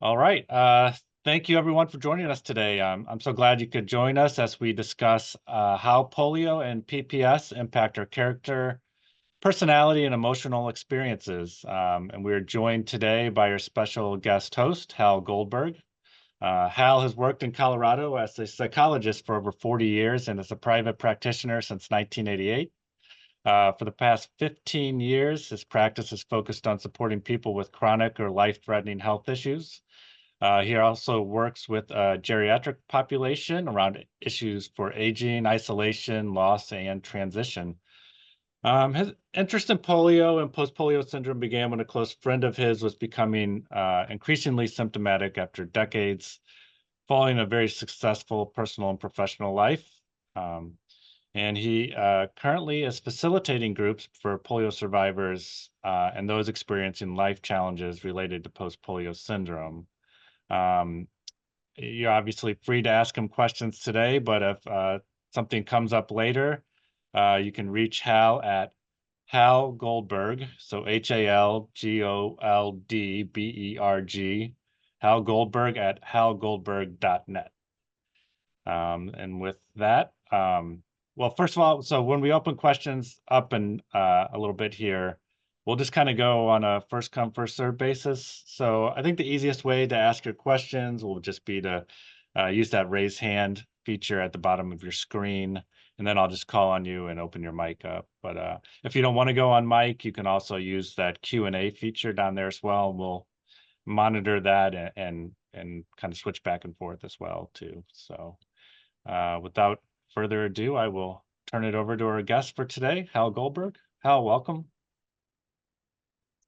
All right. Thank you, everyone, for joining us today. I'm so glad you could join us as we discuss how polio and PPS impact our character, personality, and emotional experiences. And we're joined today by our special guest host, Hal Goldberg. Hal has worked in Colorado as a psychologist for over 40 years and as a private practitioner since 1988. For the past 15 years, his practice is focused on supporting people with chronic or life-threatening health issues. He also works with a geriatric population around issues for aging, isolation, loss, and transition. His interest in polio and post-polio syndrome began when a close friend of his was becoming increasingly symptomatic after decades following a very successful personal and professional life. Um, and he currently is facilitating groups for polio survivors and those experiencing life challenges related to post-polio syndrome. Um, you're obviously free to ask him questions today, but if something comes up later, you can reach Hal at Hal Goldberg, so HALGOLDBERG, Hal Goldberg at halgoldberg.net. And with that, well, first of all, so when we open questions up and a little bit here, we'll just kind of go on a first come, first serve basis. So I think the easiest way to ask your questions will just be to use that raise hand feature at the bottom of your screen, and then I'll just call on you and open your mic up. But if you don't want to go on mic, you can also use that Q&A feature down there as well. We'll monitor that and kind of switch back and forth as well too. So without further ado, I will turn it over to our guest for today, Hal Goldberg. Hal, welcome.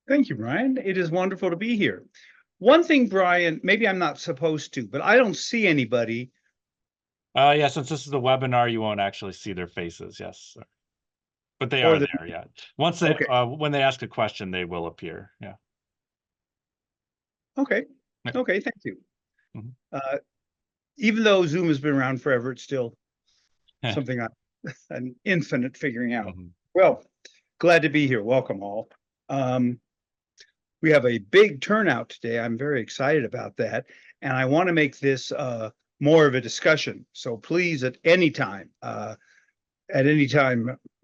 Thank you, Brian. It is wonderful to be here. One thing, Brian, maybe I'm not supposed to, but I don't see anybody. Yeah, since this is a webinar, you won't actually see their faces. Yes, but they are there. Yeah. Once they Okay. when they ask a question, they will appear. Yeah. Okay. Yeah. Okay. Thank you. Mhm. Even though Zoom has been around forever, it's still something an infinite figuring out. Mhm. Well, glad to be here. Welcome all. We have a big turnout today. I'm very excited about that. And I want to make this more of a discussion. So please, at any time,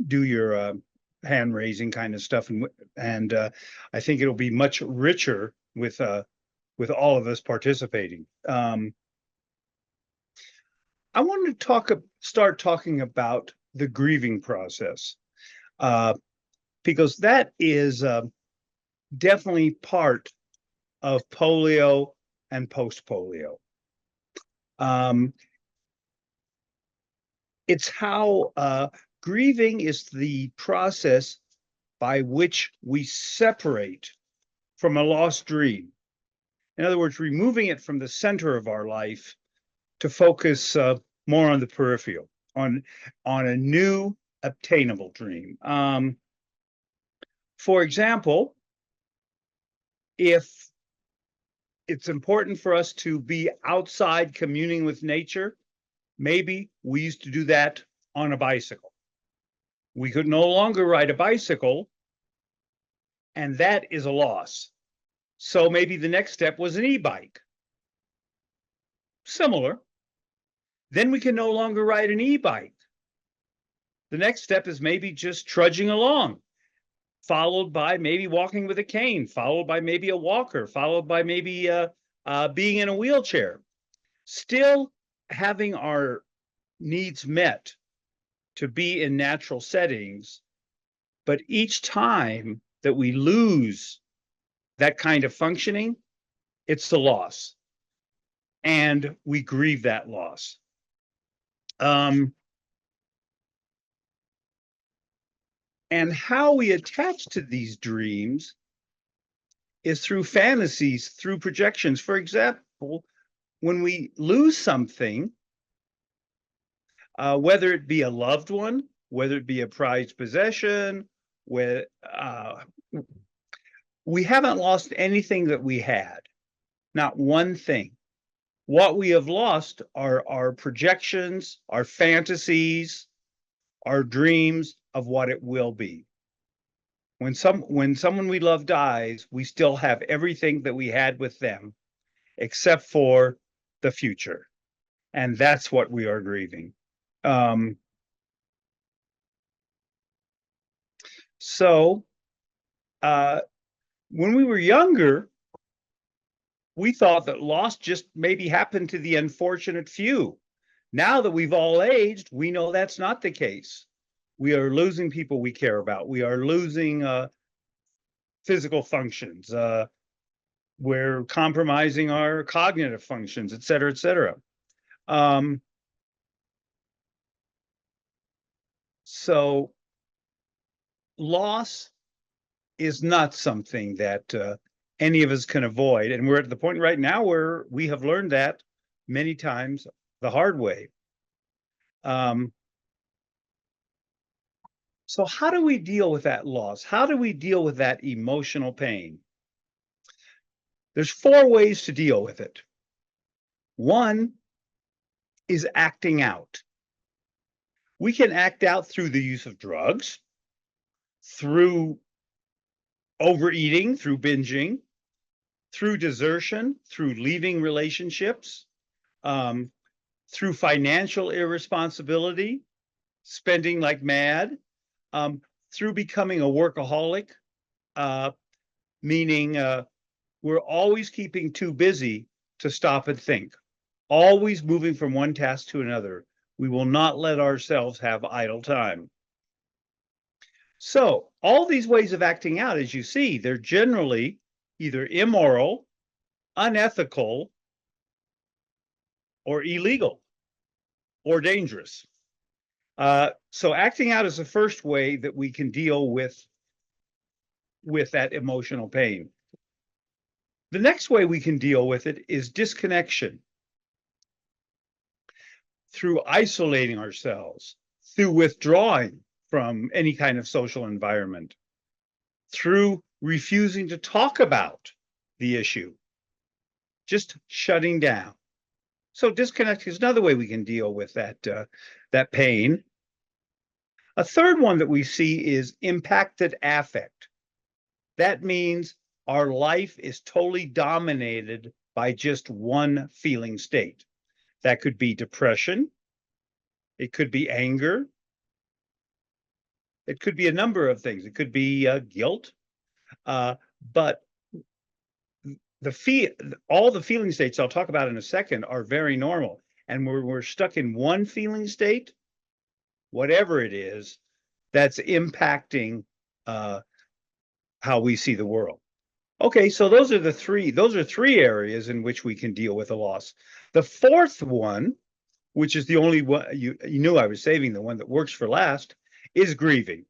do your hand raising kind of stuff. And I think it'll be much richer with all of us participating. I wanted to start talking about the grieving process, because that is definitely part of polio and post-polio. It's how grieving is the process by which we separate from a lost dream. In other words, removing it from the center of our life to focus more on the peripheral, on a new obtainable dream. For example, if it's important for us to be outside communing with nature, maybe we used to do that on a bicycle. We could no longer ride a bicycle, and that is a loss. So maybe the next step was an e-bike. Similar. Then we can no longer ride an e-bike. The next step is maybe just trudging along, followed by maybe walking with a cane, followed by maybe a walker, followed by maybe being in a wheelchair. Still having our needs met to be in natural settings, but each time that we lose that kind of functioning, it's the loss. And we grieve that loss. And how we attach to these dreams is through fantasies, through projections. For example, when we lose something, whether it be a loved one, whether it be a prized possession, we haven't lost anything that we had, not one thing. What we have lost are our projections, our fantasies, our dreams of what it will be. When someone we love dies, we still have everything that we had with them. except for the future. And that's what we are grieving. So when we were younger, we thought that loss just maybe happened to the unfortunate few. Now that we've all aged, we know that's not the case. We are losing people we care about. We are losing physical functions. We're compromising our cognitive functions, et cetera, et cetera. So loss is not something that any of us can avoid. And we're at the point right now where we have learned that many times the hard way. So how do we deal with that loss? How do we deal with that emotional pain? There's 4 ways to deal with it. One is acting out. We can act out through the use of drugs, through overeating, through binging, through desertion, through leaving relationships, through financial irresponsibility, spending like mad, through becoming a workaholic, meaning we're always keeping too busy to stop and think, always moving from one task to another. We will not let ourselves have idle time. So all these ways of acting out, as you see, they're generally either immoral, unethical, or illegal, or dangerous. So acting out is the first way that we can deal with that emotional pain. The next way we can deal with it is disconnection, through isolating ourselves, through withdrawing from any kind of social environment, through refusing to talk about the issue, just shutting down. So disconnect is another way we can deal with that pain. A third one that we see is impacted affect. That means our life is totally dominated by just one feeling state. That could be depression. It could be anger. It could be a number of things. It could be guilt. But all the feeling states I'll talk about in a second are very normal. And we're stuck in one feeling state, whatever it is, that's impacting how we see the world. Okay, so those are 3 areas in which we can deal with a loss. The fourth one, which is the only one, you knew I was saving the one that works for last, is grieving.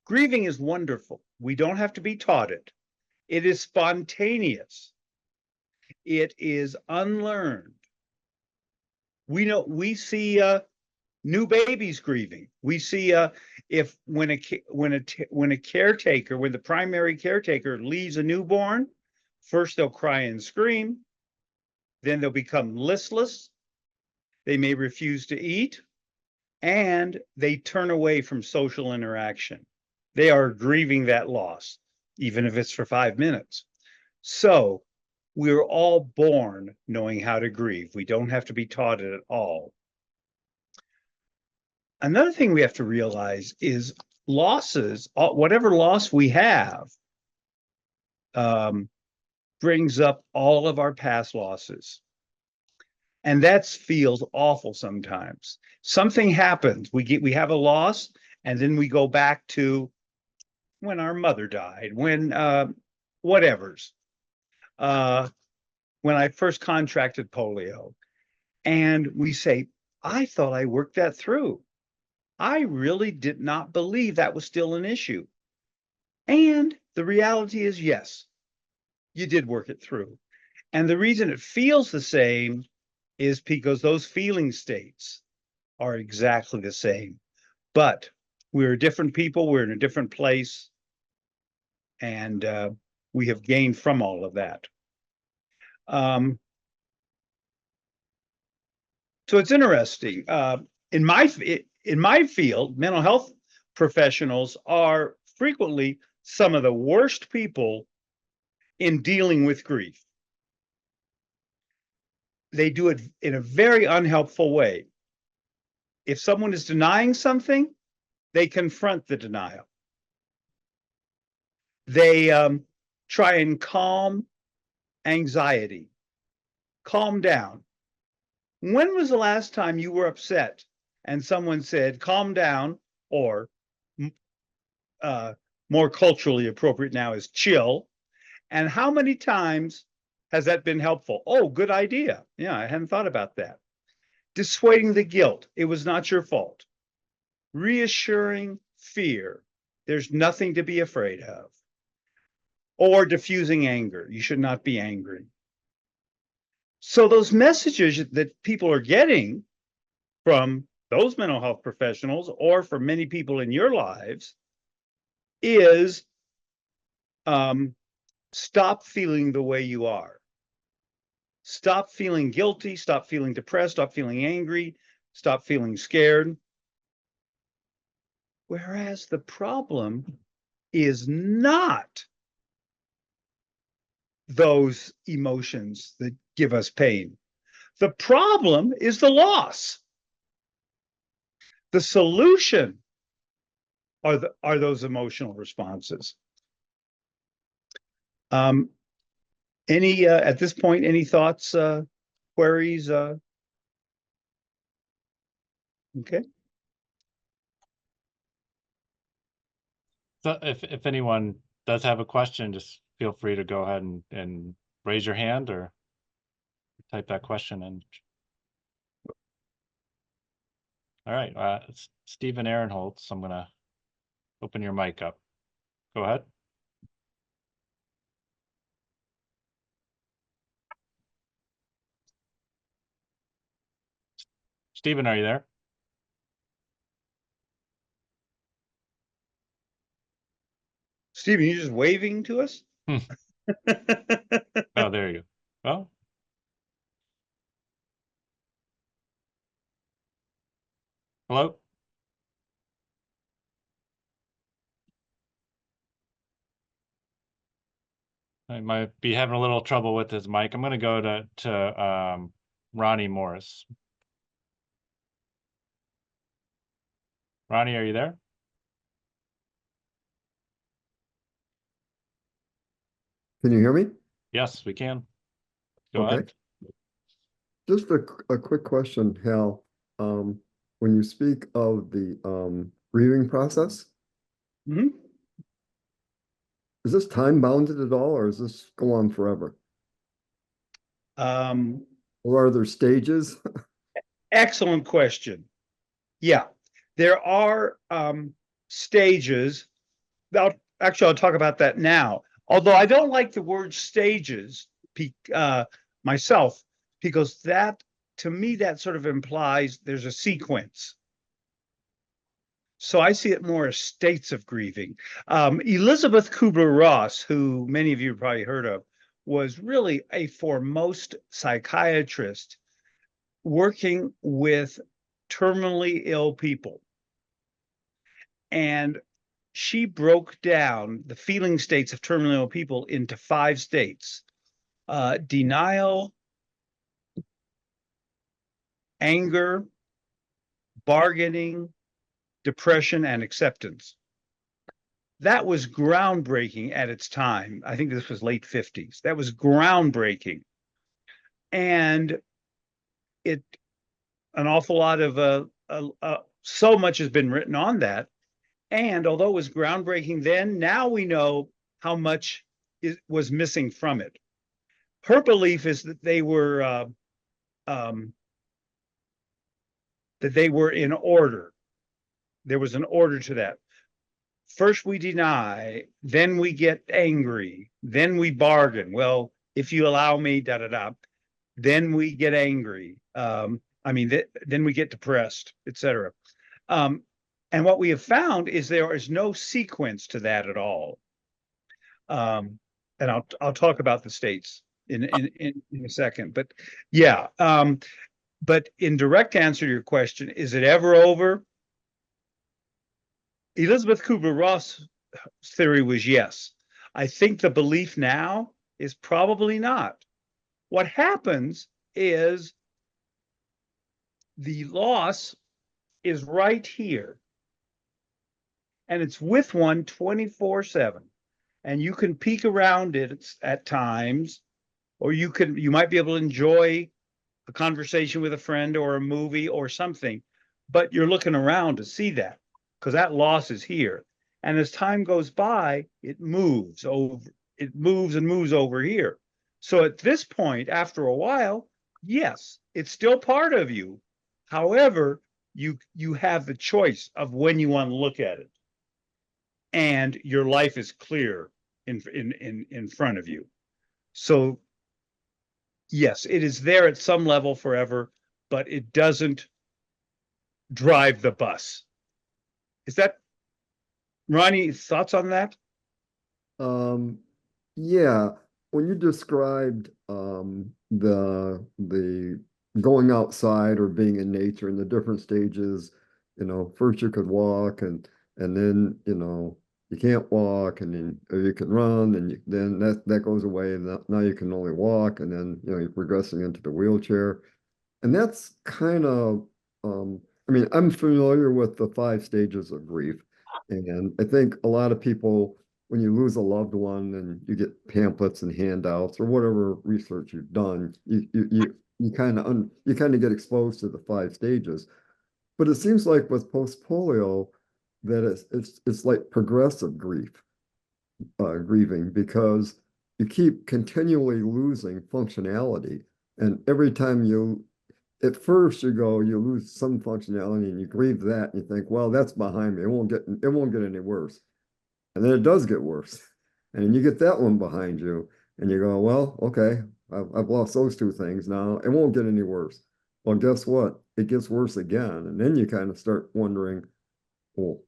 Grieving is wonderful. We don't have to be taught it. It is spontaneous. It is unlearned. We see new babies grieving. We see when the primary caretaker leaves a newborn, first they'll cry and scream, then they'll become listless, they may refuse to eat, and they turn away from social interaction. They are grieving that loss, even if it's for 5 minutes. So we're all born knowing how to grieve. We don't have to be taught it at all. Another thing we have to realize is losses, whatever loss we have, brings up all of our past losses. And that feels awful sometimes. Something happens, we have a loss, and then we go back to when our mother died, when whatever's, when I first contracted polio, and we say, I thought I worked that through. I really did not believe that was still an issue. And the reality is, yes, you did work it through. And the reason it feels the same is because those feeling states are exactly the same. But we're different people, we're in a different place, and we have gained from all of that. So it's interesting. In my field, mental health professionals are frequently some of the worst people in dealing with grief. they do it in a very unhelpful way. If someone is denying something, they confront the denial. They try and calm anxiety, calm down. When was the last time you were upset and someone said, calm down, or more culturally appropriate now is chill? And how many times has that been helpful? Oh, good idea. Yeah, I hadn't thought about that. Dissuading the guilt. It was not your fault. Reassuring fear. There's nothing to be afraid of. Or diffusing anger. You should not be angry. So those messages that people are getting from those mental health professionals or from many people in your lives is stop feeling the way you are. Stop feeling guilty, stop feeling depressed, stop feeling angry, stop feeling scared. Whereas the problem is not those emotions that give us pain. The problem is the loss. The solution are those emotional responses. Any at this point, any thoughts, queries? Okay. So if anyone does have a question, just feel free to go ahead and raise your hand or type that question in. All right, it's Stephen Aaronholtz. I'm gonna open your mic up. Go ahead. Stephen, are you there? Stephen, you just waving to us? Oh, there you go. Well, hello? I might be having a little trouble with his mic. I'm going to go to Ronnie Morris. Ronnie, are you there? Can you hear me? Yes, we can. Go Okay. ahead. Just a quick question, Hal. When you speak of the grieving process, Mhm. is this time bounded at all, or does this go on forever? Or are there stages? Excellent question. Yeah, there are stages. Actually, I'll talk about that now. Although I don't like the word stages myself, because that, to me, that sort of implies there's a sequence. So I see it more as states of grieving. Elizabeth Kubler-Ross, who many of you have probably heard of, was really a foremost psychiatrist working with terminally ill people. And she broke down the feeling states of terminally ill people into 5 states: denial, anger, bargaining, depression, and acceptance. That was groundbreaking at its time. I think this was late 50s. That was groundbreaking. And an awful lot of so much has been written on that. And although it was groundbreaking then, now we know how much was missing from it. Her belief is that they were in order. There was an order to that. First we deny, then we get angry, then we bargain. Well, if you allow me, da da da. Then we get angry. Then we get depressed, etc. And what we have found is there is no sequence to that at all. And I'll talk about the states in a second. But yeah, but in direct answer to your question, is it ever over? Elizabeth Kubler-Ross' theory was yes. I think the belief now is probably not. What happens is the loss is right here. And it's with one 24/7. And you can peek around it at times, or you might be able to enjoy a conversation with a friend or a movie or something, but you're looking around to see that because that loss is here. And as time goes by, it moves and moves over here. So at this point, after a while, yes, it's still part of you. However, you have the choice of when you want to look at it. And your life is clear in front of you. So yes, it is there at some level forever, but it doesn't drive the bus. Is that, Ronnie, thoughts on that? Yeah, when you described the going outside or being in nature and the different stages, first you could walk and then you can't walk and then or you can run and then that goes away and now you can only walk and then you're progressing into the wheelchair. And that's kind of I mean, I'm familiar with the 5 stages of grief. And I think a lot of people, when you lose a loved one and you get pamphlets and handouts or whatever research you've done, you kind of get exposed to the 5 stages. But it seems like with post-polio that it's like progressive grieving, because you keep continually losing functionality. And every time at first you lose some functionality and you grieve that and you think, well, that's behind me. It won't get any worse. And then it does get worse. And then you get that one behind you and you go, well, okay, I've lost those 2 things now. It won't get any worse. Well, guess what? It gets worse again. And then you kind of start wondering, well,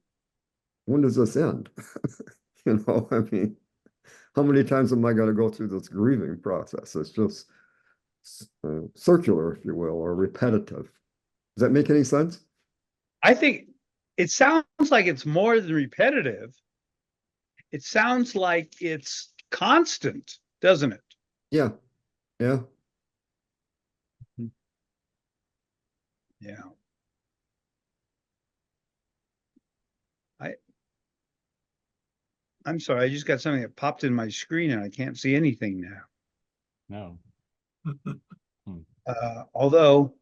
when does this end? I mean, how many times am I going to go through this grieving process? It's just circular, if you will, or repetitive. Does that make any sense? I think it sounds like it's more than repetitive. It sounds like it's constant, doesn't it? Yeah. Yeah. Yeah. I'm sorry, I just got something that popped in my screen and I can't see anything now. No. Although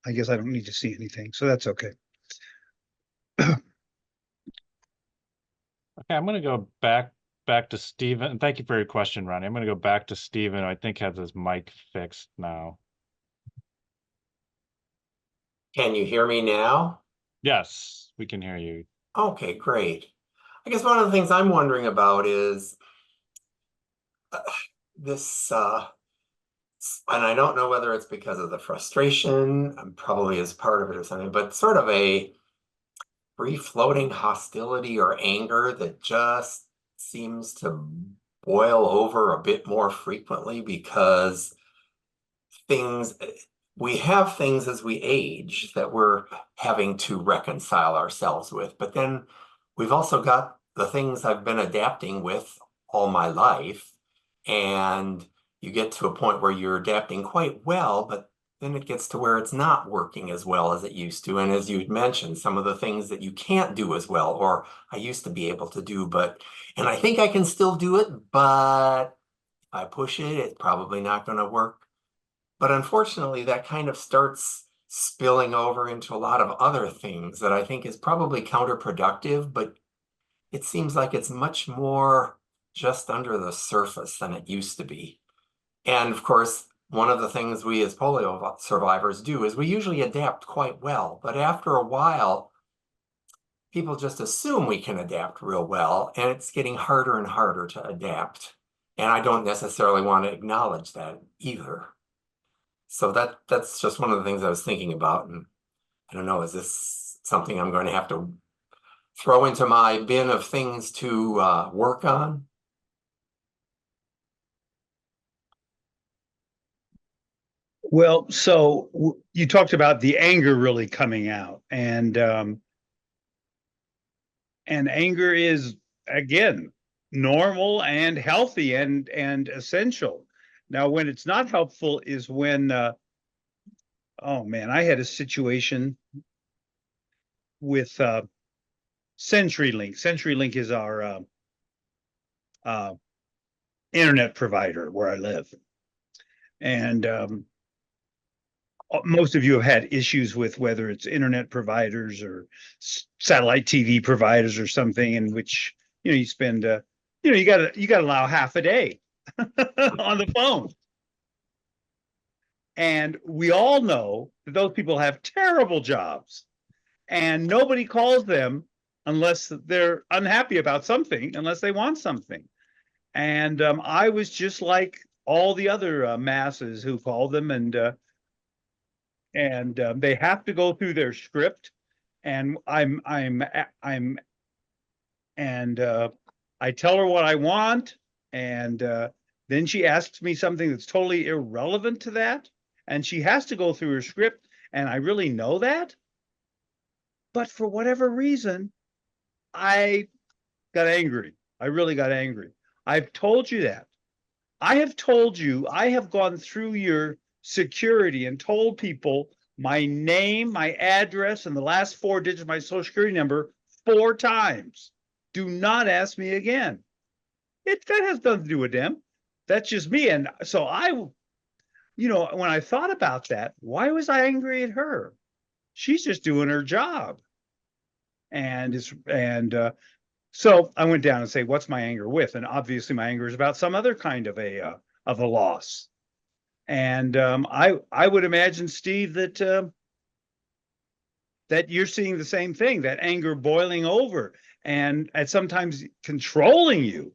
I guess I don't need to see anything, so that's okay. Okay, I'm going to go back to Stephen. Thank you for your question, Ronnie. I'm going to go back to Stephen, who I think has his mic fixed now. Can you hear me now? Yes, we can hear you. Okay, great. I guess one of the things I'm wondering about is this, and I don't know whether it's because of the frustration, probably is part of it or something, but sort of a free-floating hostility or anger that just seems to boil over a bit more frequently because we have things as we age that we're having to reconcile ourselves with, but then we've also got the things I've been adapting with all my life, and you get to a point where you're adapting quite well, but then it gets to where it's not working as well as it used to. And as you mentioned, some of the things that you can't do as well, or I used to be able to do, and I think I can still do it, but if I push it, it's probably not going to work. But unfortunately, that kind of starts spilling over into a lot of other things that I think is probably counterproductive, but it seems like it's much more just under the surface than it used to be. And of course, one of the things we as polio survivors do is we usually adapt quite well, but after a while, people just assume we can adapt real well, and it's getting harder and harder to adapt. And I don't necessarily want to acknowledge that either. So that's just one of the things I was thinking about. And I don't know, is this something I'm going to have to throw into my bin of things to work on? Well, so you talked about the anger really coming out, and anger is, again, normal and healthy and essential. Now, when it's not helpful is when oh man, I had a situation with CenturyLink. CenturyLink is our internet provider where I live. And most of you have had issues with whether it's internet providers or satellite TV providers or something in which, you spend, you got to allow half a day on the phone. And we all know that those people have terrible jobs and nobody calls them unless they're unhappy about something, unless they want something. And I was just like all the other masses who call them, and they have to go through their script. And I tell her what I want, and then she asks me something that's totally irrelevant to that, and she has to go through her script, and I really know that. But for whatever reason, I got angry. I really got angry. I've told you that. I have told you, I have gone through your security and told people my name, my address, and the last 4 digits of my social security number 4 times. Do not ask me again. That has nothing to do with them. That's just me. And so when I thought about that, why was I angry at her? She's just doing her job. So I went down and say, what's my anger with? And obviously my anger is about some other kind of a loss. And I would imagine, Steve, that you're seeing the same thing, that anger boiling over and sometimes controlling you,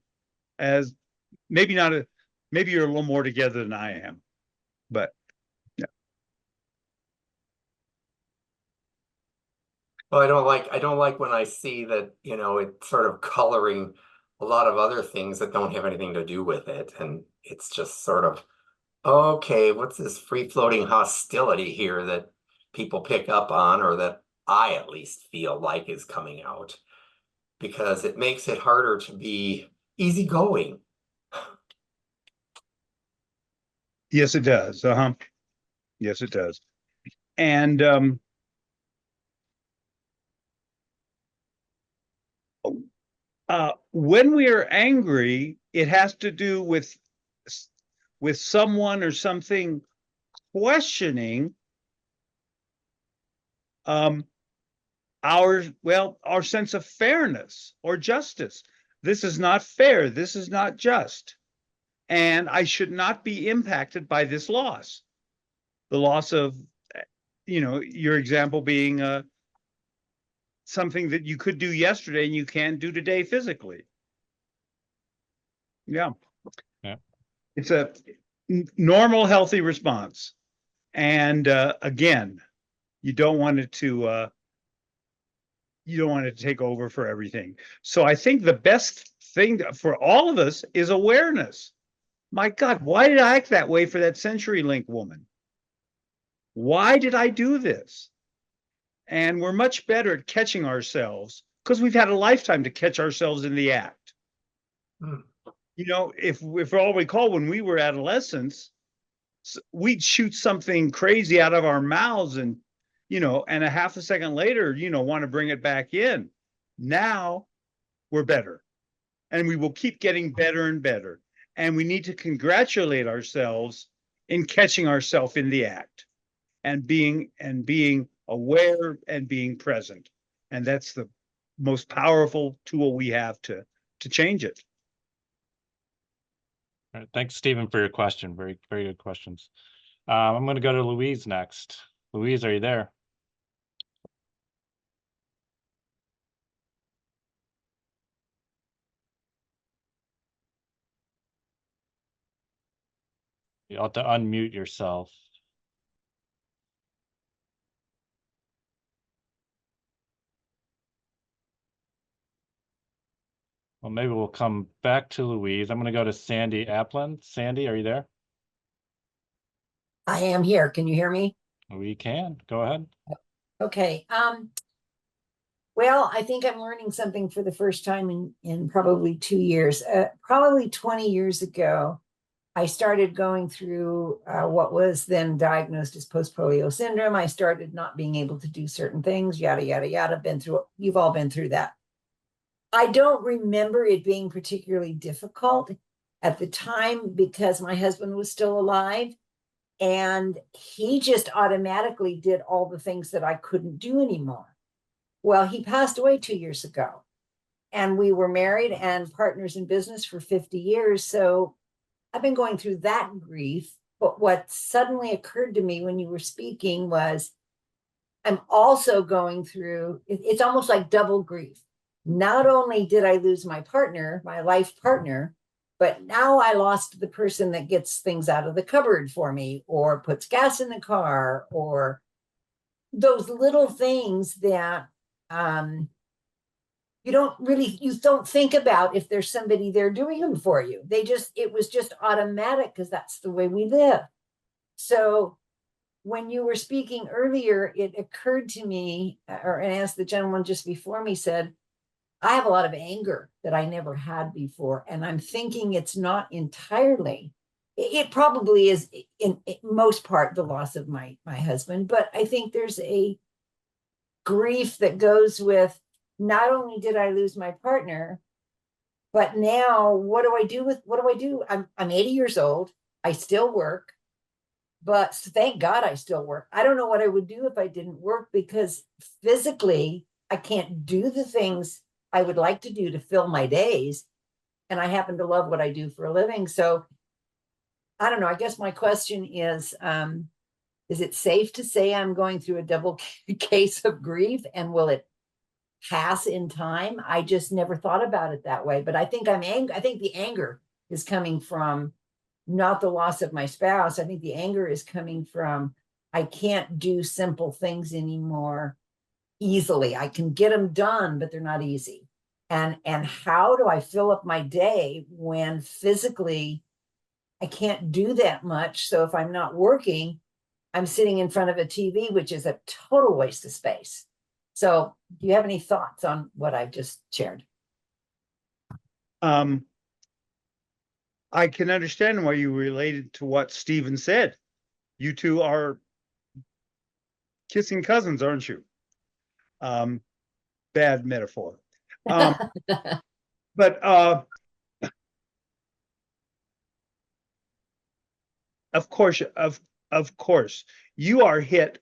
as maybe you're a little more together than I am, but yeah. Well, I don't like when I see that, it's sort of coloring a lot of other things that don't have anything to do with it. And it's just sort of, okay, what's this free-floating hostility here that people pick up on, or that I at least feel like is coming out? Because it makes it harder to be easygoing. Yes, it does. Yes, it does. And when we are angry, it has to do with someone or something questioning our sense of fairness or justice. This is not fair. This is not just. And I should not be impacted by this loss. The loss of, your example being something that you could do yesterday and you can't do today physically. Yeah. It's a normal, healthy response. And again, you don't want it to take over for everything. So I think the best thing for all of us is awareness. My God, why did I act that way for that CenturyLink woman? Why did I do this? And we're much better at catching ourselves because we've had a lifetime to catch ourselves in the act. If all recall, when we were adolescents, we'd shoot something crazy out of our mouths and a half a second later, want to bring it back in. Now we're better, and we will keep getting better and better. And we need to congratulate ourselves in catching ourselves in the act and being aware and being present. And that's the most powerful tool we have to change it. All right, thanks, Stephen, for your question. Very, very good questions. I'm going to go to Louise next. Louise, are you there? You ought to unmute yourself. Well, maybe we'll come back to Louise. I'm going to go to Sandy Applin. Sandy, are you there? I am here. Can you hear me? We can. Go ahead. Okay. Well, I think I'm learning something for the first time in probably 2 years. Probably 20 years ago, I started going through what was then diagnosed as post-polio syndrome. I started not being able to do certain things, yada, yada, yada. You've all been through that. I don't remember it being particularly difficult at the time because my husband was still alive and he just automatically did all the things that I couldn't do anymore. Well, he passed away 2 years ago and we were married and partners in business for 50 years. So I've been going through that grief. But what suddenly occurred to me when you were speaking was I'm also going through, it's almost like double grief. Not only did I lose my partner, my life partner, but now I lost the person that gets things out of the cupboard for me or puts gas in the car or those little things that you don't think about if there's somebody there doing them for you. It was just automatic because that's the way we live. So when you were speaking earlier, it occurred to me, and as the gentleman just before me said, I have a lot of anger that I never had before. And I'm thinking it's not entirely, it probably is in most part the loss of my husband, but I think there's a grief that goes with not only did I lose my partner, but now what do I do? I'm 80 years old. I still work, but thank God I still work. I don't know what I would do if I didn't work because physically I can't do the things I would like to do to fill my days. And I happen to love what I do for a living. So I don't know. I guess my question is it safe to say I'm going through a double case of grief and will it pass in time? I just never thought about it that way, but I think I think the anger is coming from not the loss of my spouse. I think the anger is coming from, I can't do simple things anymore easily. I can get them done, but they're not easy. And how do I fill up my day when physically I can't do that much? So if I'm not working, I'm sitting in front of a TV, which is a total waste of space. So do you have any thoughts on what I've just shared? I can understand why you related to what Stephen said. You two are kissing cousins, aren't you? Bad metaphor. But of course, you are hit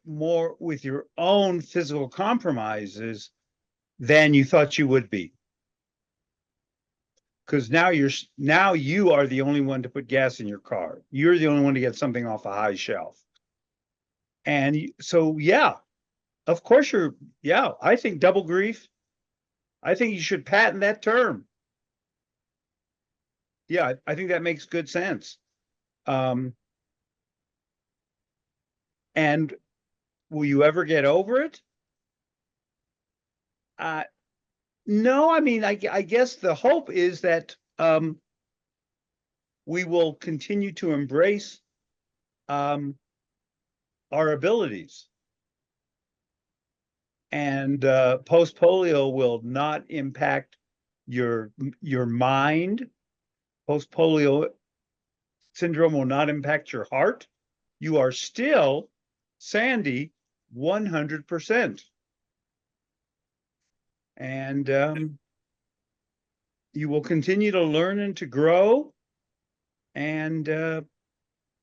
more with your own physical compromises than you thought you would be. Because now you are the only one to put gas in your car. You're the only one to get something off a high shelf. And so, yeah, of course I think double grief. I think you should patent that term. Yeah, I think that makes good sense. And will you ever get over it? No, I mean, I guess the hope is that we will continue to embrace our abilities. And post-polio will not impact your mind. Post-polio syndrome will not impact your heart. You are still Sandy 100%. And you will continue to learn and to grow. And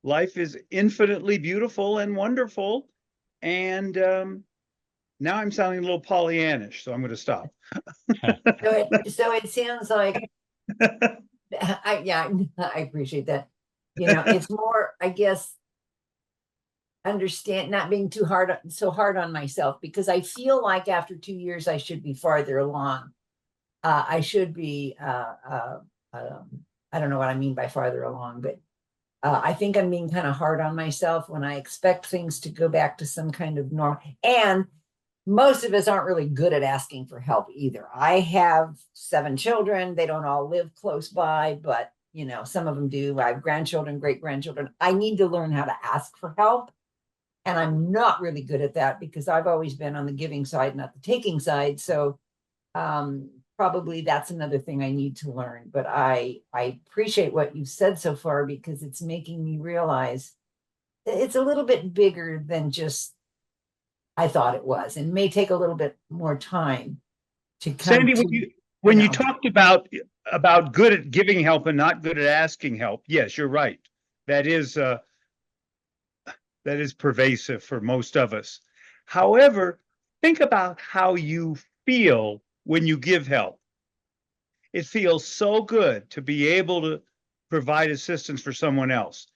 life is infinitely beautiful and wonderful. And now I'm sounding a little Pollyannish, so I'm going to stop. So it sounds like, I appreciate that. It's more, I guess, understand not being so hard on myself, because I feel like after 2 years I should be farther along. I should be I don't know what I mean by farther along, but I think I'm being kind of hard on myself when I expect things to go back to some kind of norm. And most of us aren't really good at asking for help either. I have 7 children. They don't all live close by, but some of them do. I have grandchildren, great-grandchildren. I need to learn how to ask for help. And I'm not really good at that because I've always been on the giving side, not the taking side. So probably that's another thing I need to learn, but I appreciate what you've said so far because it's making me realize that it's a little bit bigger than just I thought it was, and may take a little bit more time to come Sandy, to, when you know. talked about good at giving help and not good at asking help, yes, you're right. That is pervasive for most of us. However, think about how you feel when you give help. It feels so good to be able to provide assistance for someone else.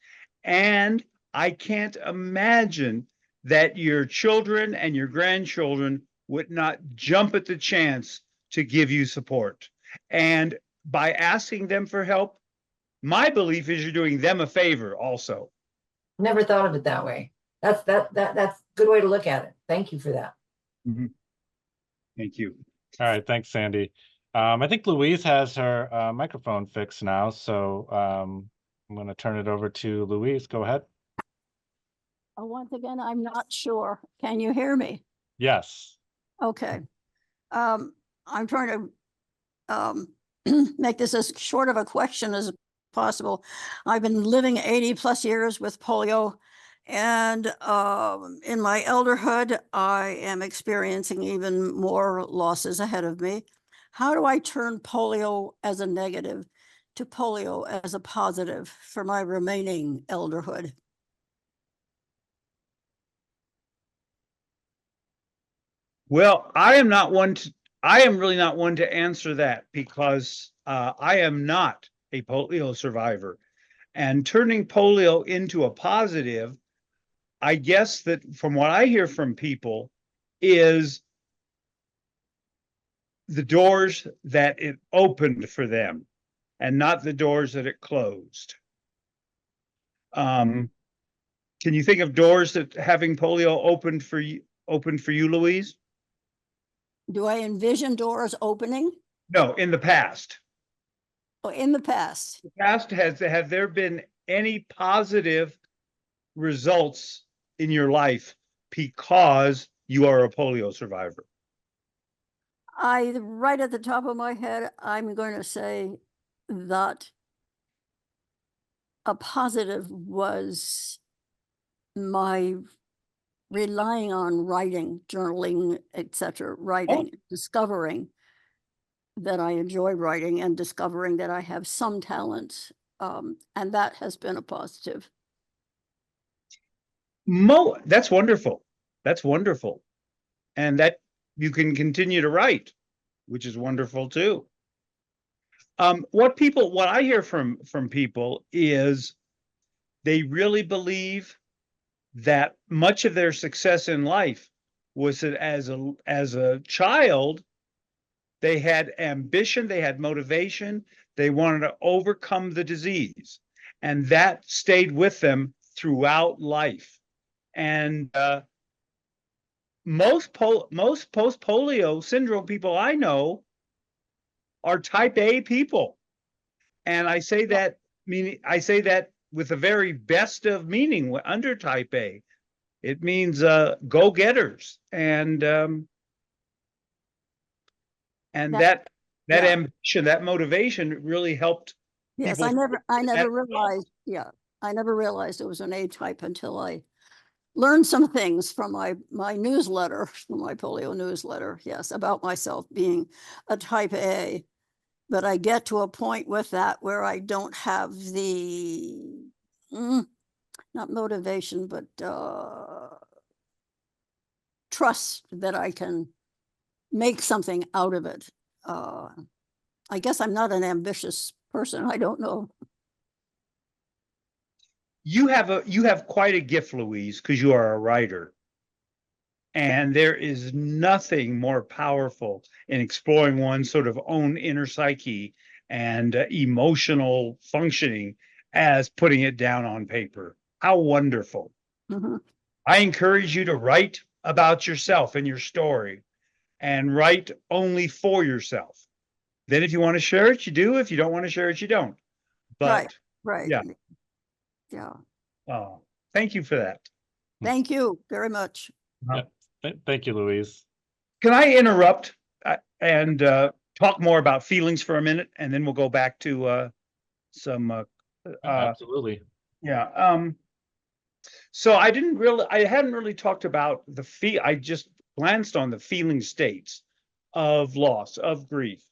And I can't imagine that your children and your grandchildren would not jump at the chance to give you support. And by asking them for help, my belief is you're doing them a favor also. Never thought of it that way. That's a good way to look at it. Thank you for that. Mhm. Thank you. All right, thanks, Sandy. I think Louise has her microphone fixed now, so I'm going to turn it over to Louise. Go ahead. Once again, I'm not sure. Can you hear me? Yes. Okay. I'm trying to make this as short of a question as possible. I've been living 80 plus years with polio, and in my elderhood, I am experiencing even more losses ahead of me. How do I turn polio as a negative to polio as a positive for my remaining elderhood? Well, I am really not one to answer that because I am not a polio survivor. And turning polio into a positive, I guess that from what I hear from people is the doors that it opened for them and not the doors that it closed. Can you think of doors that having polio opened for you, Louise? Do I envision doors opening? No, in the past. Oh, in the past. Have there been any positive results in your life because you are a polio survivor? Right at the top of my head, I'm going to say that a positive was my relying on writing, journaling, etc., writing, discovering that I enjoy writing and discovering that I have some talent. And that has been a positive. That's wonderful. That's wonderful. And that you can continue to write, which is wonderful too. What I hear from people is they really believe that much of their success in life was that as a child, they had ambition, they had motivation, they wanted to overcome the disease, and that stayed with them throughout life. And most post-polio syndrome people I know are type A people. And I say that with the very best of meaning under type A. It means go-getters. And that yeah. ambition, that motivation really helped. Yes, I never realized, yeah, I never realized it was an A type until I learned some things from my newsletter, from my polio newsletter, yes, about myself being a type A. But I get to a point with that where I don't have the, not motivation, but trust that I can make something out of it. I guess I'm not an ambitious person. I don't know. You have quite a gift, Louise, because you are a writer. And there is nothing more powerful in exploring one's sort of own inner psyche and emotional functioning as putting it down on paper. How wonderful. Mm-hmm. I encourage you to write about yourself and your story, and write only for yourself. Then if you want to share it, you do. If you don't want to share it, you don't. But right. Yeah. Oh, thank you for that. Thank you very much. Thank you, Louise. Can I interrupt and talk more about feelings for a minute, and then we'll go back to some Absolutely. yeah. So I hadn't really talked about I just glanced on the feeling states of loss, of grief.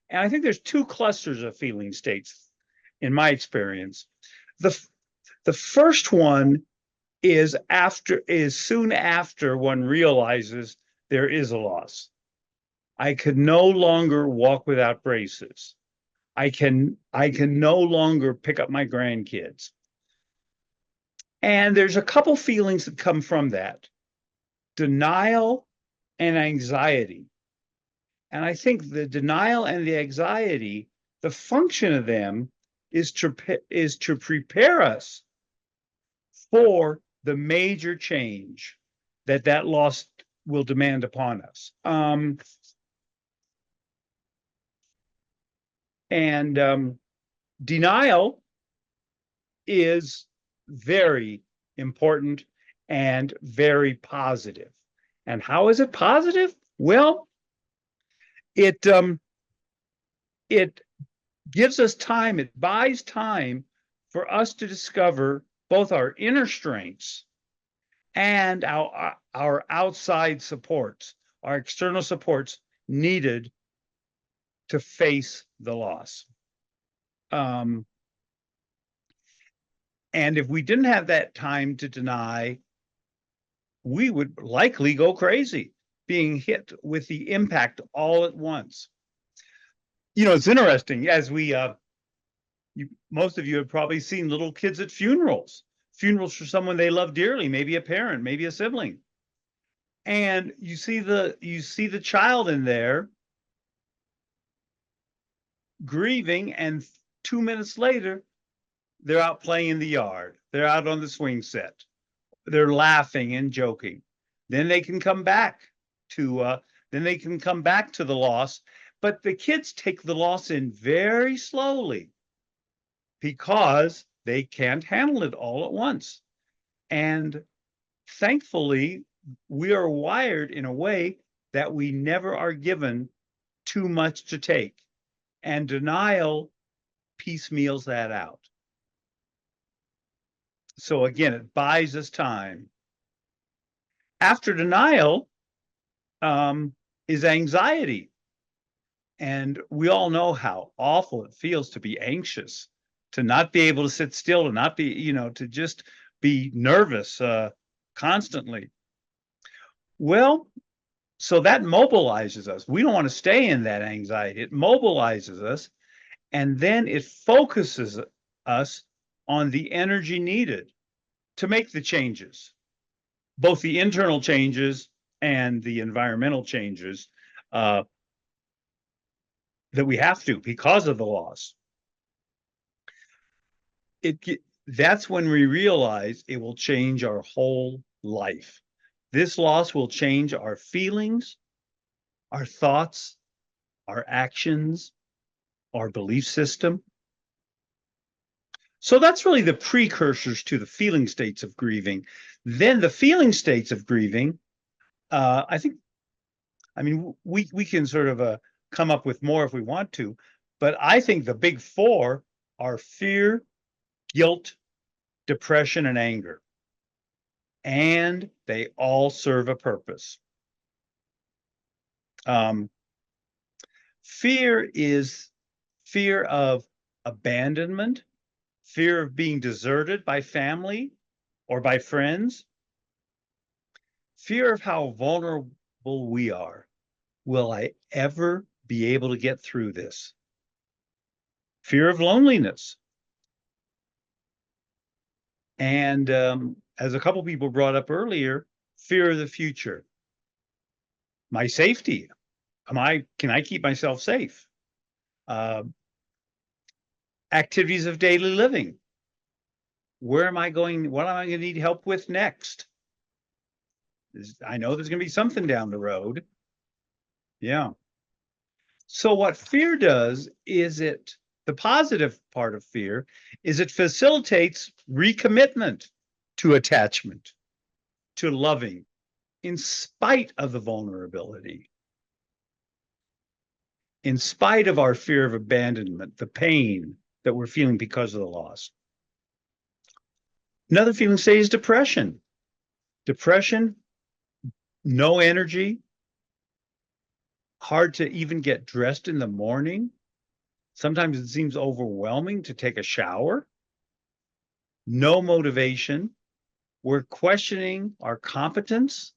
And I think there's two clusters of feeling states in my experience. The first one is soon after one realizes there is a loss. I could no longer walk without braces. I can no longer pick up my grandkids. And there's a couple feelings that come from that: denial and anxiety. And I think the denial and the anxiety, the function of them is to prepare us for the major change that loss will demand upon us. Denial is very important and very positive. And how is it positive? Well, it gives us time, it buys time for us to discover both our inner strengths and our outside supports, our external supports needed to face the loss. And if we didn't have that time to deny, we would likely go crazy, being hit with the impact all at once. It's interesting, as most of you have probably seen little kids at funerals for someone they love dearly, maybe a parent, maybe a sibling. And you see the child in there grieving, and 2 minutes later, they're out playing in the yard. They're out on the swing set. They're laughing and joking. Then they can come back to the loss. But the kids take the loss in very slowly because they can't handle it all at once. And thankfully, we are wired in a way that we never are given too much to take. And denial piecemeals that out. So again, it buys us time. After denial is anxiety. And we all know how awful it feels to be anxious, to not be able to sit still, to not be, to just be nervous constantly. Well, so that mobilizes us. We don't want to stay in that anxiety. It mobilizes us, and then it focuses us on the energy needed to make the changes, both the internal changes and the environmental changes that we have to because of the loss. That's when we realize it will change our whole life. This loss will change our feelings, our thoughts, our actions, our belief system. So that's really the precursors to the feeling states of grieving. Then the feeling states of grieving, we can sort of come up with more if we want to, but I think the big four are fear, guilt, depression, and anger. And they all serve a purpose. Fear is fear of abandonment, fear of being deserted by family or by friends, fear of how vulnerable we are. Will I ever be able to get through this? Fear of loneliness. And as a couple people brought up earlier, fear of the future. My safety. Can I keep myself safe? Activities of daily living. Where am I going? What am I going to need help with next? I know there's going to be something down the road. Yeah. So what fear does is the positive part of fear is it facilitates recommitment to attachment, to loving, in spite of the vulnerability. in spite of our fear of abandonment, the pain that we're feeling because of the loss. Another feeling state is depression. Depression, no energy, hard to even get dressed in the morning. Sometimes it seems overwhelming to take a shower. No motivation. We're questioning our competence.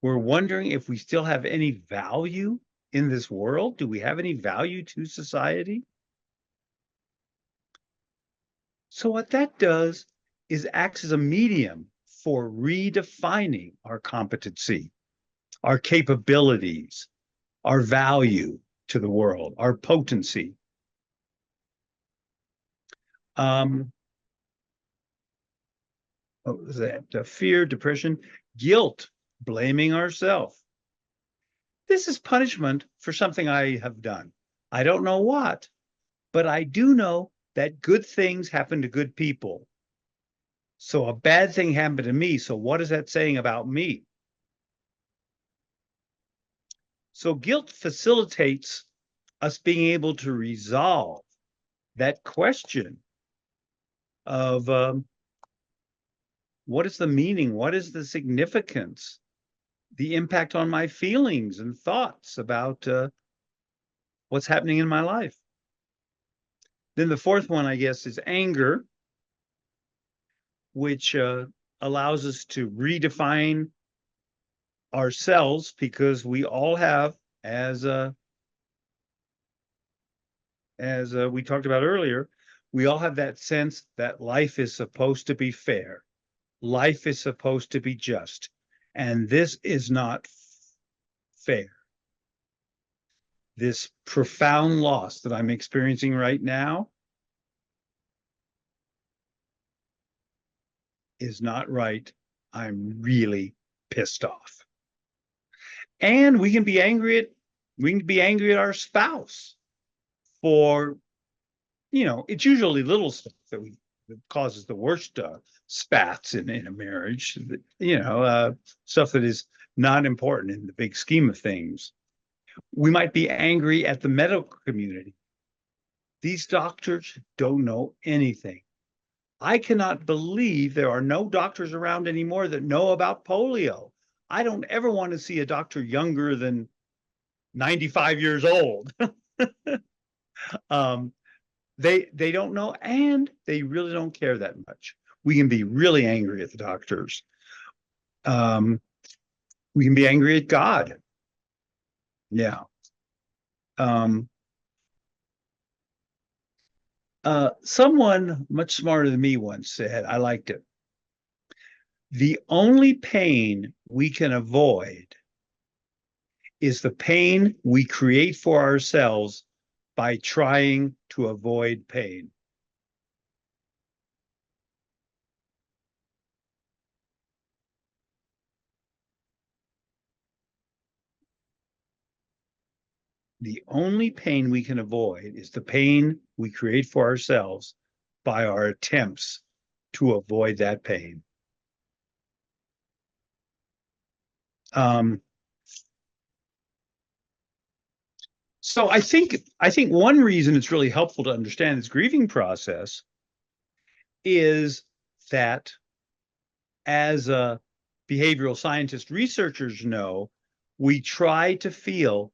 We're wondering if we still have any value in this world. Do we have any value to society? So what that does is acts as a medium for redefining our competency, our capabilities, our value to the world, our potency. What was that? Fear, depression, guilt, blaming ourselves. This is punishment for something I have done. I don't know what, but I do know that good things happen to good people. So a bad thing happened to me. So what is that saying about me? So guilt facilitates us being able to resolve that question of what is the meaning? What is the significance? The impact on my feelings and thoughts about what's happening in my life. Then the fourth one, I guess, is anger, which allows us to redefine ourselves, because we all have, as we talked about earlier, we all have that sense that life is supposed to be fair. Life is supposed to be just. And this is not fair. This profound loss that I'm experiencing right now is not right. I'm really pissed off. And we can be angry at our spouse for, it's usually little stuff that causes the worst spats in a marriage, stuff that is not important in the big scheme of things. We might be angry at the medical community. These doctors don't know anything. I cannot believe there are no doctors around anymore that know about polio. I don't ever want to see a doctor younger than 95 years old. They don't know, and they really don't care that much. We can be really angry at the doctors. We can be angry at God. Yeah. Someone much smarter than me once said, I liked it: the only pain we can avoid is the pain we create for ourselves by trying to avoid pain. The only pain we can avoid is the pain we create for ourselves by our attempts to avoid that pain. So I think one reason it's really helpful to understand this grieving process is that, as behavioral scientist researchers know, we try to feel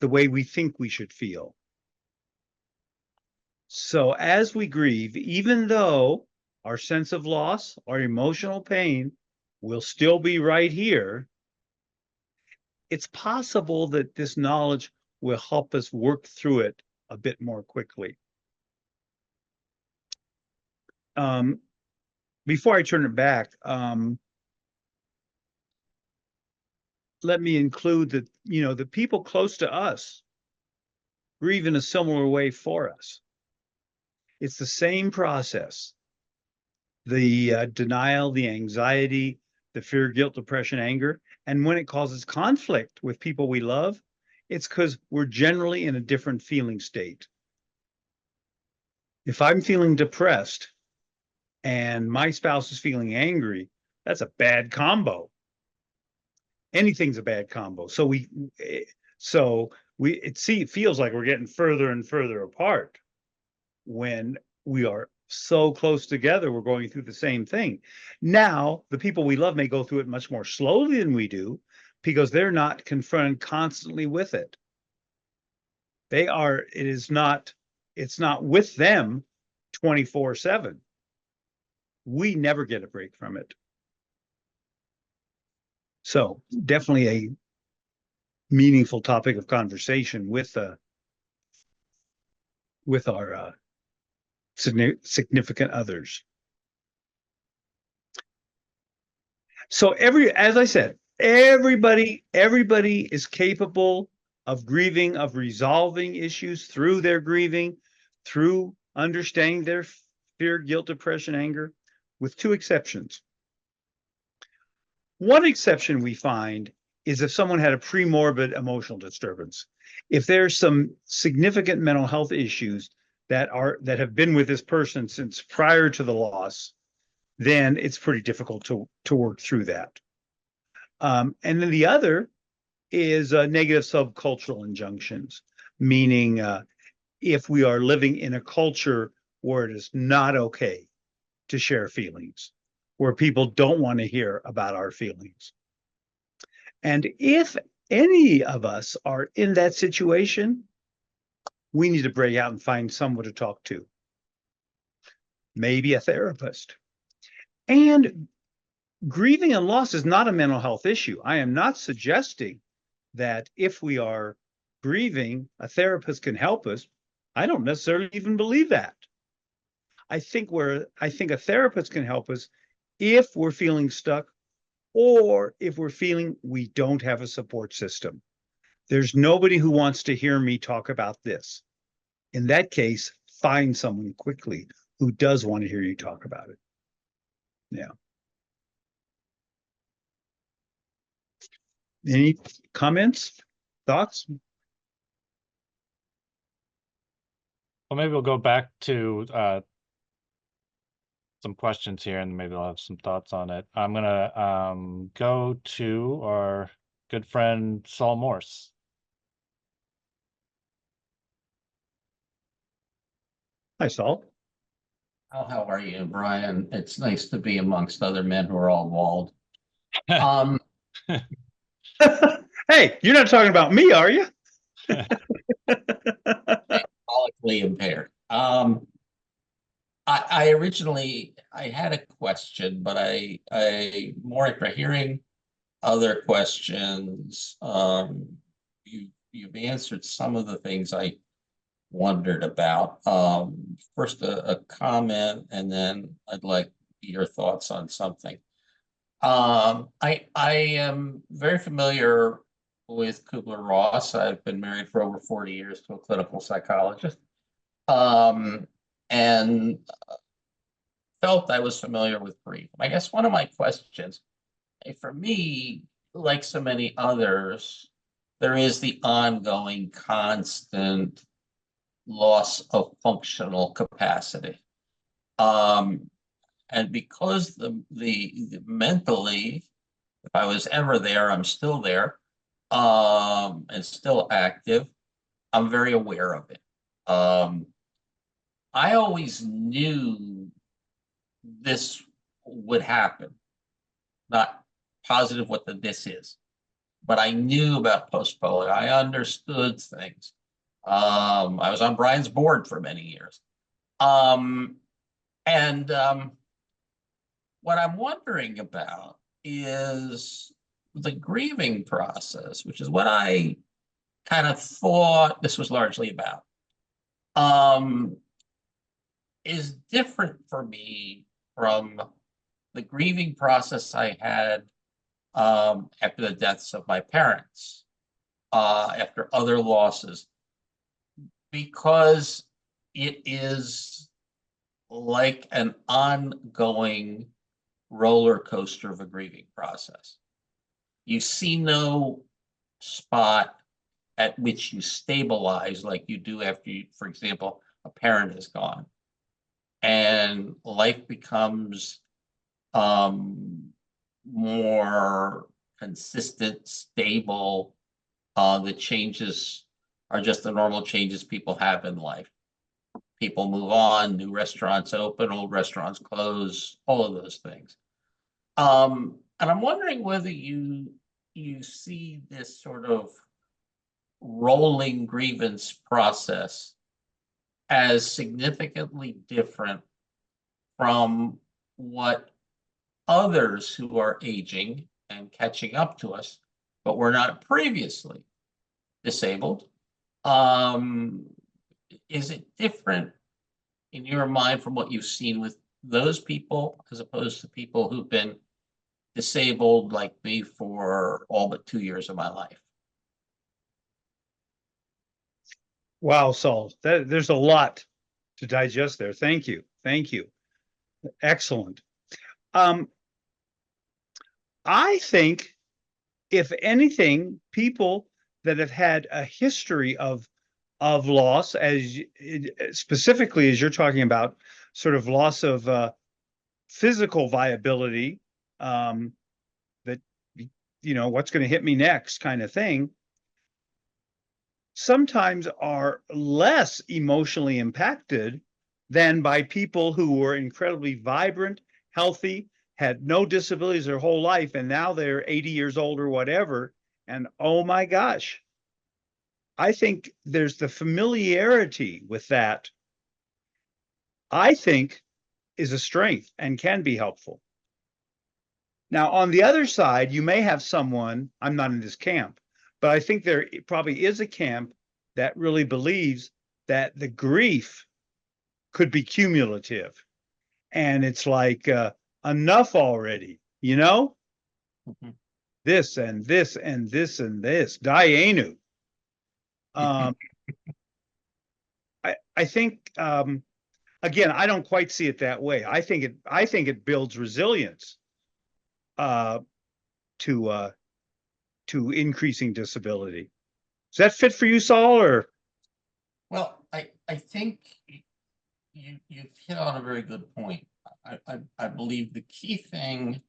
the way we think we should feel. So as we grieve, even though our sense of loss, our emotional pain will still be right here, it's possible that this knowledge will help us work through it a bit more quickly. Before I turn it back, let me include that, the people close to us grieve in a similar way for us. It's the same process. The denial, the anxiety, the fear, guilt, depression, anger. And when it causes conflict with people we love, it's because we're generally in a different feeling state. If I'm feeling depressed and my spouse is feeling angry, that's a bad combo. Anything's a bad combo. So it feels like we're getting further and further apart when we are so close together. We're going through the same thing. Now, the people we love may go through it much more slowly than we do because they're not confronted constantly with it. It's not with them 24/7. We never get a break from it. So definitely a meaningful topic of conversation with our significant others. So as I said, everybody is capable of grieving, of resolving issues through their grieving, through understanding their fear, guilt, depression, anger, with two exceptions. One exception we find is if someone had a premorbid emotional disturbance. If there's some significant mental health issues that have been with this person since prior to the loss, then it's pretty difficult to work through that. And then the other is negative subcultural injunctions, meaning if we are living in a culture where it is not okay to share feelings, where people don't want to hear about our feelings. And if any of us are in that situation, we need to break out and find someone to talk to. Maybe a therapist. And grieving and loss is not a mental health issue. I am not suggesting that if we are grieving, a therapist can help us. I don't necessarily even believe that. I think a therapist can help us if we're feeling stuck or if we're feeling we don't have a support system. There's nobody who wants to hear me talk about this. In that case, find someone quickly who does want to hear you talk about it. Yeah. Any comments, thoughts? Well, maybe we'll go back to some questions here, and maybe I'll have some thoughts on it. I'm gonna go to our good friend Saul Morse. Hi, Saul. Oh, how are you, Brian? It's nice to be amongst other men who are all bald. Hey, you're not talking about me, are you? Psychologically impaired. I originally had a question, but I more after hearing other questions, you've answered some of the things I wondered about. First a comment, and then I'd like your thoughts on something. I am very familiar with Kubler-Ross. I've been married for over 40 years to a clinical psychologist, and felt I was familiar with grief. I guess one of my questions, for me, like so many others, there is the ongoing constant loss of functional capacity. And because the mentally, if I was ever there, I'm still there, and still active, I'm very aware of it. I always knew this would happen. Not positive what this is, but I knew about post-polio. I understood things. I was on Brian's board for many years. What I'm wondering about is the grieving process, which is what I kind of thought this was largely about, is different for me from the grieving process I had after the deaths of my parents, after other losses, because it is like an ongoing roller coaster of a grieving process. You see no spot at which you stabilize like you do after you, for example, a parent is gone, and life becomes more consistent, stable. The changes are just the normal changes people have in life. People move on, new restaurants open, old restaurants close, all of those things. And I'm wondering whether you see this sort of rolling grievance process as significantly different from what others who are aging and catching up to us, but were not previously disabled. Is it different in your mind from what you've seen with those people as opposed to people who've been disabled like me for all but 2 years of my life? Wow, Saul, there's a lot to digest there. Thank you. Thank you. Excellent. I think, if anything, people that have had a history of loss, specifically as you're talking about, sort of loss of physical viability, that, you know, what's going to hit me next kind of thing, sometimes are less emotionally impacted than by people who were incredibly vibrant, healthy, had no disabilities their whole life, and now they're 80 years old or whatever. And oh my gosh, I think there's the familiarity with that, I think, is a strength and can be helpful. Now, on the other side, you may have someone, I'm not in this camp, but I think there probably is a camp that really believes that the grief could be cumulative. And it's like, enough already, you know? Mhm. This and this and this and this, Dianu. I think, again, I don't quite see it that way. I think it builds resilience to increasing disability. Does that fit for you, Saul, or? Well, I think you've hit on a very good point. I believe the key thing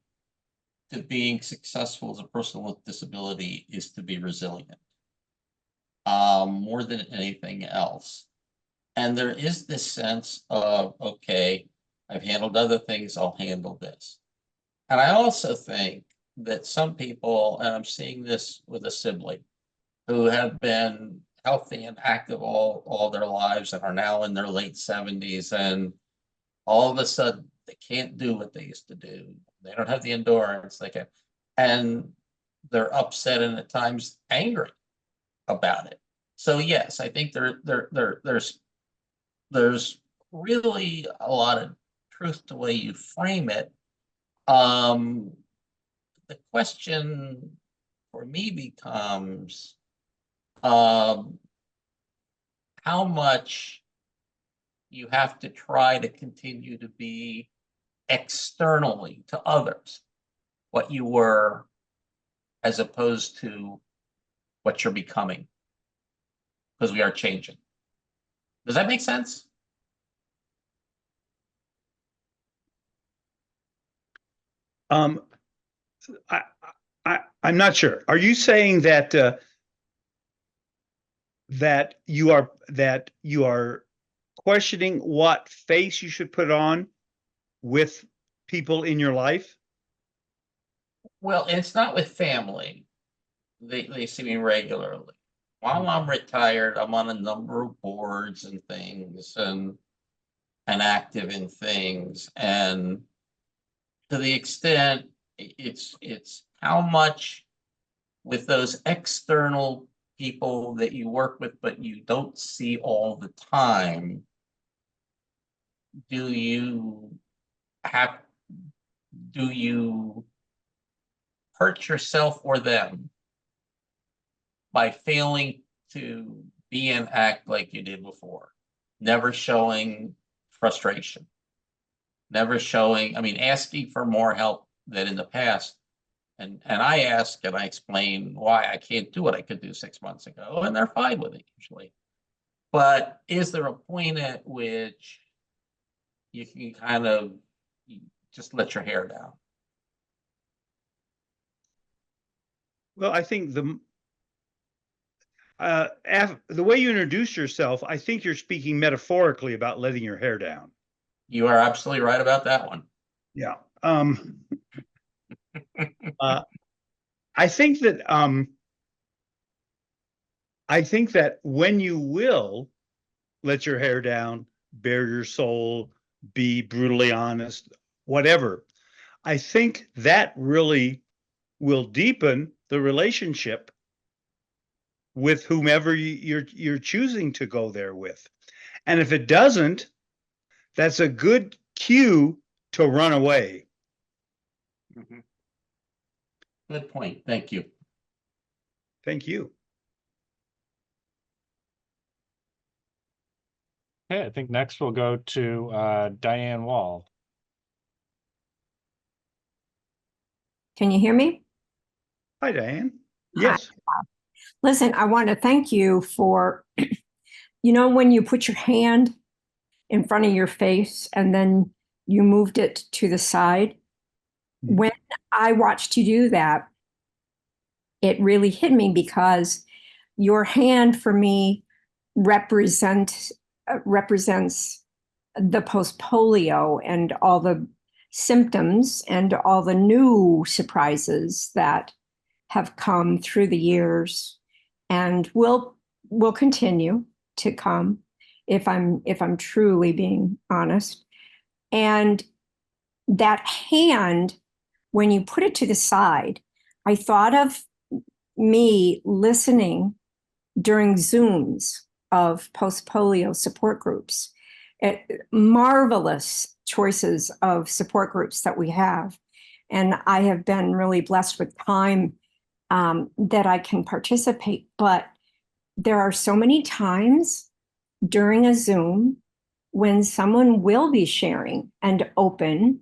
to being successful as a person with disability is to be resilient, more than anything else. And there is this sense of, okay, I've handled other things, I'll handle this. And I also think that some people, and I'm seeing this with a sibling, who have been healthy and active all their lives and are now in their late 70s, and all of a sudden they can't do what they used to do. They don't have the endurance they can, and they're upset and at times angry about it. So yes, I think there's really a lot of truth to the way you frame it. The question for me becomes, how much you have to try to continue to be externally to others what you were, as opposed to what you're becoming, because we are changing. Does that make sense? I'm not sure. Are you saying that that you are questioning what face you should put on with people in your life? Well, it's not with family. They see me regularly. While I'm retired, I'm on a number of boards and things, and active in things. And to the extent it's how much with those external people that you work with but you don't see all the time, do you hurt yourself or them by failing to be and act like you did before, never showing frustration, never showing, I mean, asking for more help than in the past. And I ask and I explain why I can't do what I could do 6 months ago, and they're fine with it usually. But is there a point at which you can kind of just let your hair down? Well, I think The way you introduced yourself, I think you're speaking metaphorically about letting your hair down. You are absolutely right about that one. Yeah. I think that when you will let your hair down, bare your soul, be brutally honest, whatever, I think that really will deepen the relationship with whomever you're choosing to go there with. And if it doesn't, that's a good cue to run away. Good point. Thank you. Thank you. Okay, I think next we'll go to Diane Wall. Can you hear me? Hi, Diane. Hi. Yes. Listen, I want to thank you for, when you put your hand in front of your face and then you moved it to the side. When I watched you do that, it really hit me because your hand for me represents the post-polio and all the symptoms and all the new surprises that have come through the years and will continue to come if I'm truly being honest. And that hand, when you put it to the side, I thought of me listening during Zooms of post-polio support groups. Marvelous choices of support groups that we have. And I have been really blessed with time that I can participate. But there are so many times during a Zoom when someone will be sharing and open,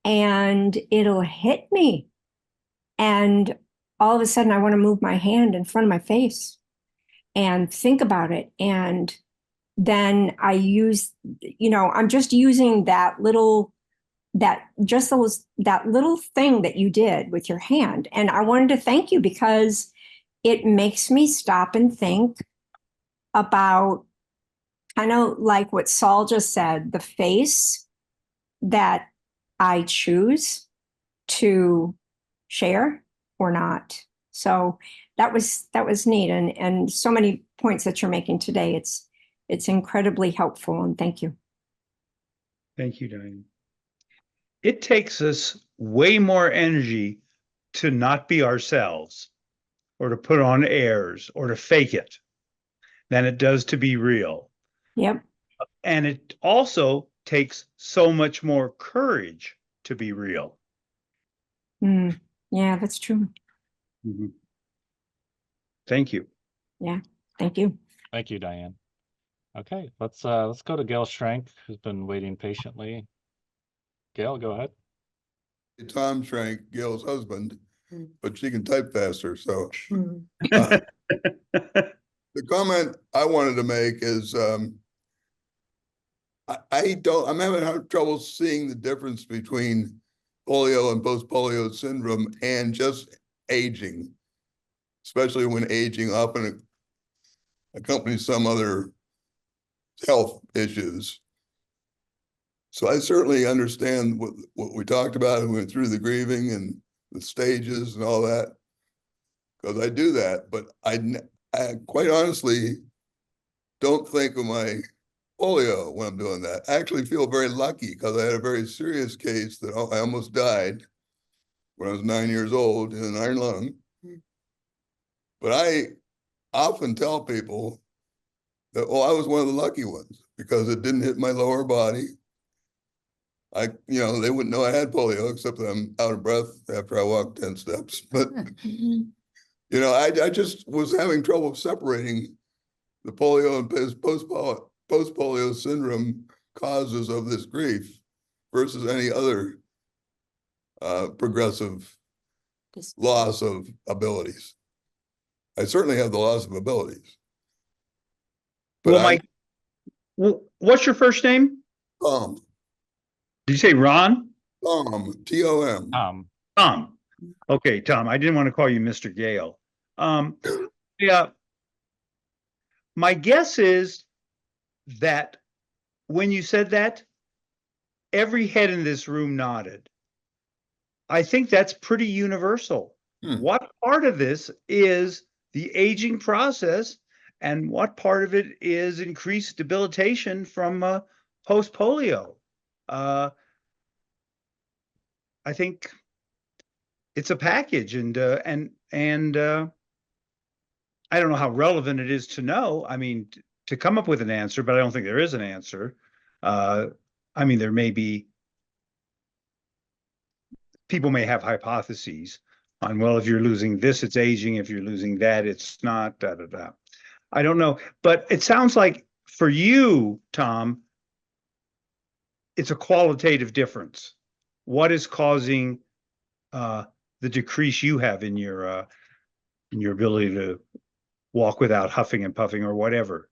and it'll hit me. And all of a sudden, I want to move my hand in front of my face and think about it. And then I use, I'm just using that little thing that you did with your hand. And I wanted to thank you because it makes me stop and think about kind of like what Saul just said, the face that I choose to share or not. So that was neat. And so many points that you're making today. It's incredibly helpful, and thank you. Thank you, Diane. It takes us way more energy to not be ourselves or to put on airs or to fake it than it does to be real. Yep. And it also takes so much more courage to be real. Yeah, that's true. Mm-hmm. Thank you. Yeah, thank you. Thank you, Diane. Okay, let's go to Gail Schrank, who's been waiting patiently. Gail, go ahead. Tom Schrank, Gail's husband, but she can type faster. So The comment I wanted to make is I'm having trouble seeing the difference between polio and post-polio syndrome and just aging, especially when aging often accompanies some other health issues. So I certainly understand what we talked about and went through the grieving and the stages and all that, because I do that. But I quite honestly don't think of my polio when I'm doing that. I actually feel very lucky because I had a very serious case that I almost died when I was 9 years old in an iron lung. But I often tell people that, I was one of the lucky ones because it didn't hit my lower body. They wouldn't know I had polio except that I'm out of breath after I walked 10 steps. But, I just was having trouble separating the polio and post-polio syndrome causes of this grief versus any other progressive loss of abilities. I certainly have the loss of abilities. But what's your first name? Tom. Did you say Ron? Tom, T-O-M. Tom. Okay, Tom. I didn't want to call you Mr. Gale. Yeah. my guess is that when you said that, every head in this room nodded. I think that's pretty universal. What part of this is the aging process, and what part of it is increased debilitation from post-polio? I think it's a package, and I don't know how relevant it is to know. I mean, to come up with an answer, but I don't think there is an answer. I mean, there may be, people may have hypotheses on, well, if you're losing this, it's aging. If you're losing that, it's not, da, da, da. I don't know. But it sounds like for you, Tom, it's a qualitative difference. What is causing the decrease you have in your ability to walk without huffing and puffing or whatever?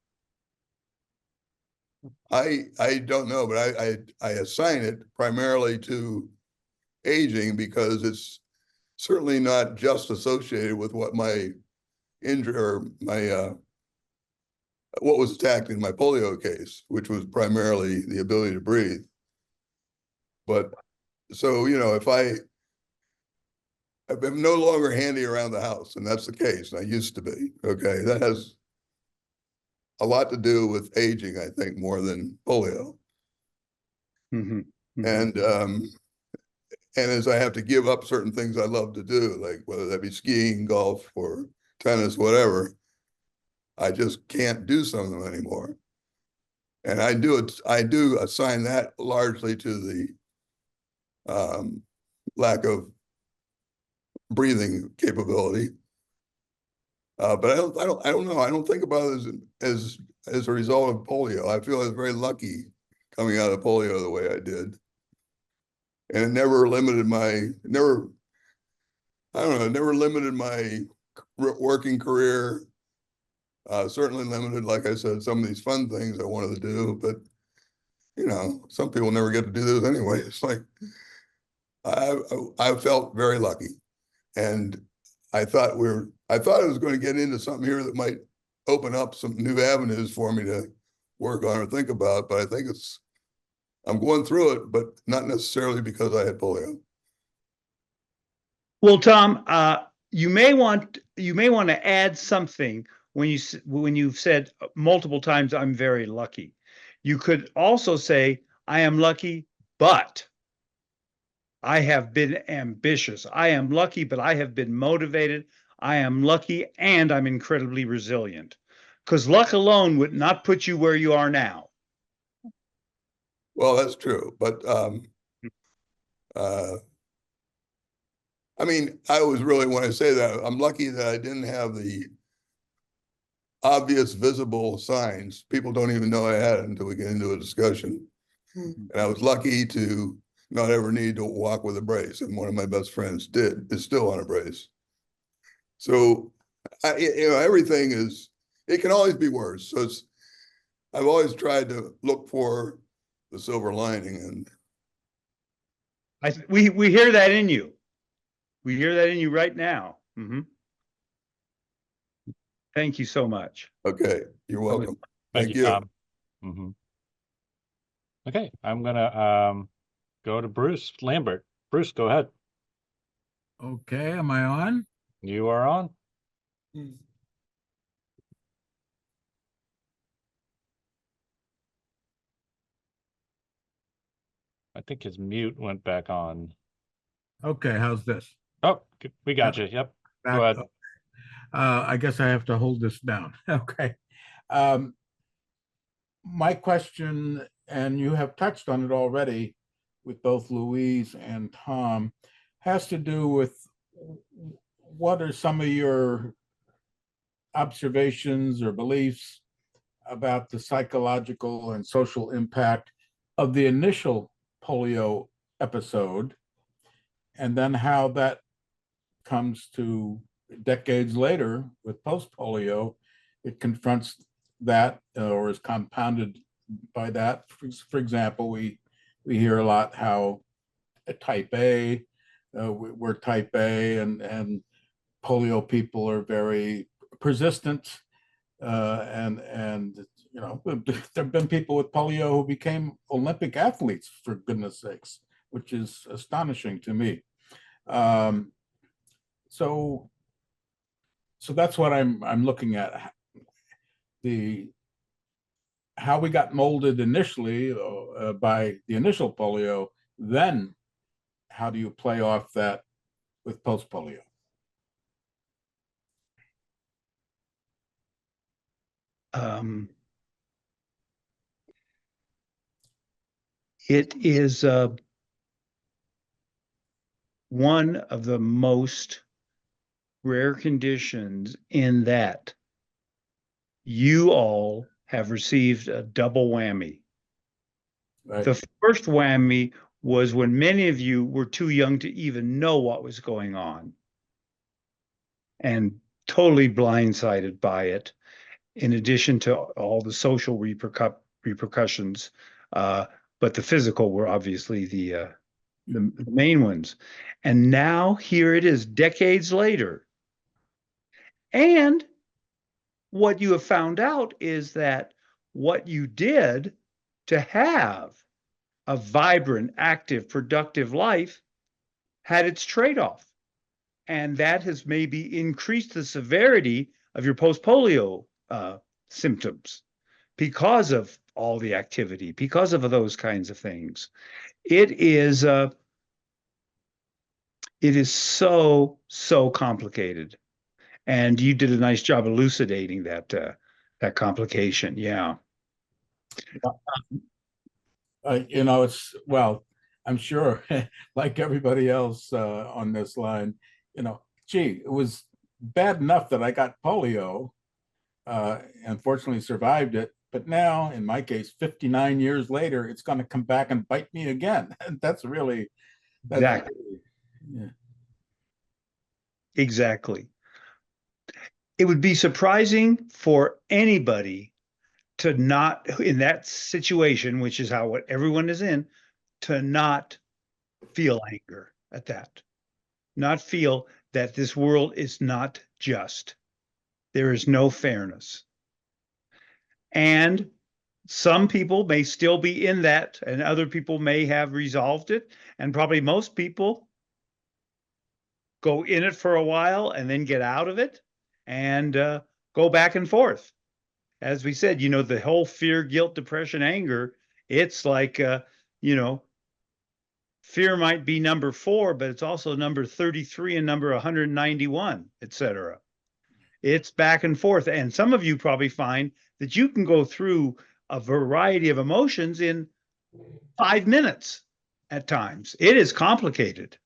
I don't know, but I assign it primarily to aging because it's certainly not just associated with what my injury or my what was attacked in my polio case, which was primarily the ability to breathe. But so, you know, if I'm no longer handy around the house, and that's the case, and I used to be, okay, that has a lot to do with aging, I think, more than polio. Mm-hmm. Mm-hmm. And as I have to give up certain things I love to do, like whether that be skiing, golf, or tennis, whatever, I just can't do some of them anymore. And I do assign that largely to the lack of breathing capability. But I don't know. I don't think about it as a result of polio. I feel I was very lucky coming out of polio the way I did. And it never limited my working career. Certainly limited, like I said, some of these fun things I wanted to do, but you know, some people never get to do those anyway. It's like I felt very lucky, and I thought I was going to get into something here that might open up some new avenues for me to work on or think about. But I think I'm going through it, but not necessarily because I had polio. Well, Tom, you may want to add something when you've said multiple times, "I'm very lucky." You could also say, "I am lucky, but I have been ambitious. I am lucky, but I have been motivated. I am lucky, and I'm incredibly resilient." Because luck alone would not put you where you are now. Well, that's true, but I mean, I was really, when I say that, I'm lucky that I didn't have the obvious visible signs. People don't even know I had it until we get into a discussion. And I was lucky to not ever need to walk with a brace. And one of my best friends is still on a brace. So, you know, everything it can always be worse. So I've always tried to look for the silver lining. And we hear that in you. We hear that in you right now. Mm-hmm. Thank you so much. Okay, you're welcome. Thank you, Tom. Mm-hmm. Okay, I'm gonna go to Bruce Lambert. Bruce, go ahead. Okay, am I on? You are on. I think his mute went back on. Okay, how's this? Oh, we got you. Yep. Back Go ahead. up. I guess I have to hold this down. Okay. My question, and you have touched on it already with both Louise and Tom, has to do with what are some of your observations or beliefs about the psychological and social impact of the initial polio episode, and then how that comes to decades later with post-polio, it confronts that or is compounded by that. For example, we hear a lot how type A, we're type A, and polio people are very persistent And you know, there've been people with polio who became Olympic athletes, for goodness sakes, which is astonishing to me. So that's what I'm looking at. How we got molded initially by the initial polio, then how do you play off that with post-polio? It is one of the most rare conditions in that you all have received a double whammy. Right. The first whammy was when many of you were too young to even know what was going on and totally blindsided by it, in addition to all the social repercussions. But the physical were obviously the main ones. And now here it is, decades later. And what you have found out is that what you did to have a vibrant, active, productive life had its trade-off. And that has maybe increased the severity of your post-polio symptoms because of all the activity, because of those kinds of things. It is so complicated. And you did a nice job elucidating that complication. Yeah. You know, well, I'm sure, like everybody else on this line, you know, gee, it was bad enough that I got polio, unfortunately survived it. But now, in my case, 59 years later, it's going to come back and bite me again. That's really, exactly. Yeah. Exactly. It would be surprising for anybody to not, in that situation, which is what everyone is in, to not feel anger at that, not feel that this world is not just. There is no fairness. And some people may still be in that, and other people may have resolved it. And probably most people go in it for a while and then get out of it and go back and forth. As we said, you know, the whole fear, guilt, depression, anger, it's like, you know, fear might be number 4, but it's also number 33 and number 191, etc. It's back and forth. And some of you probably find that you can go through a variety of emotions in 5 minutes at times. It is complicated.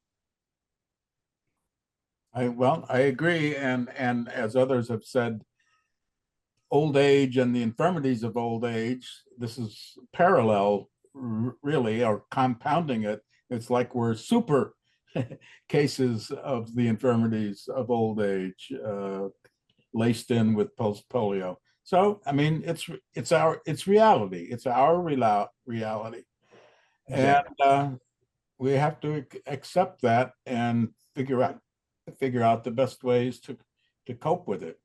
I agree. And as others have said, old age and the infirmities of old age, this is parallel, really, or compounding it. It's like we're super cases of the infirmities of old age, laced in with post-polio. So, I mean, it's reality. It's our reality. Exactly. And we have to accept that and figure out the best ways to cope with it.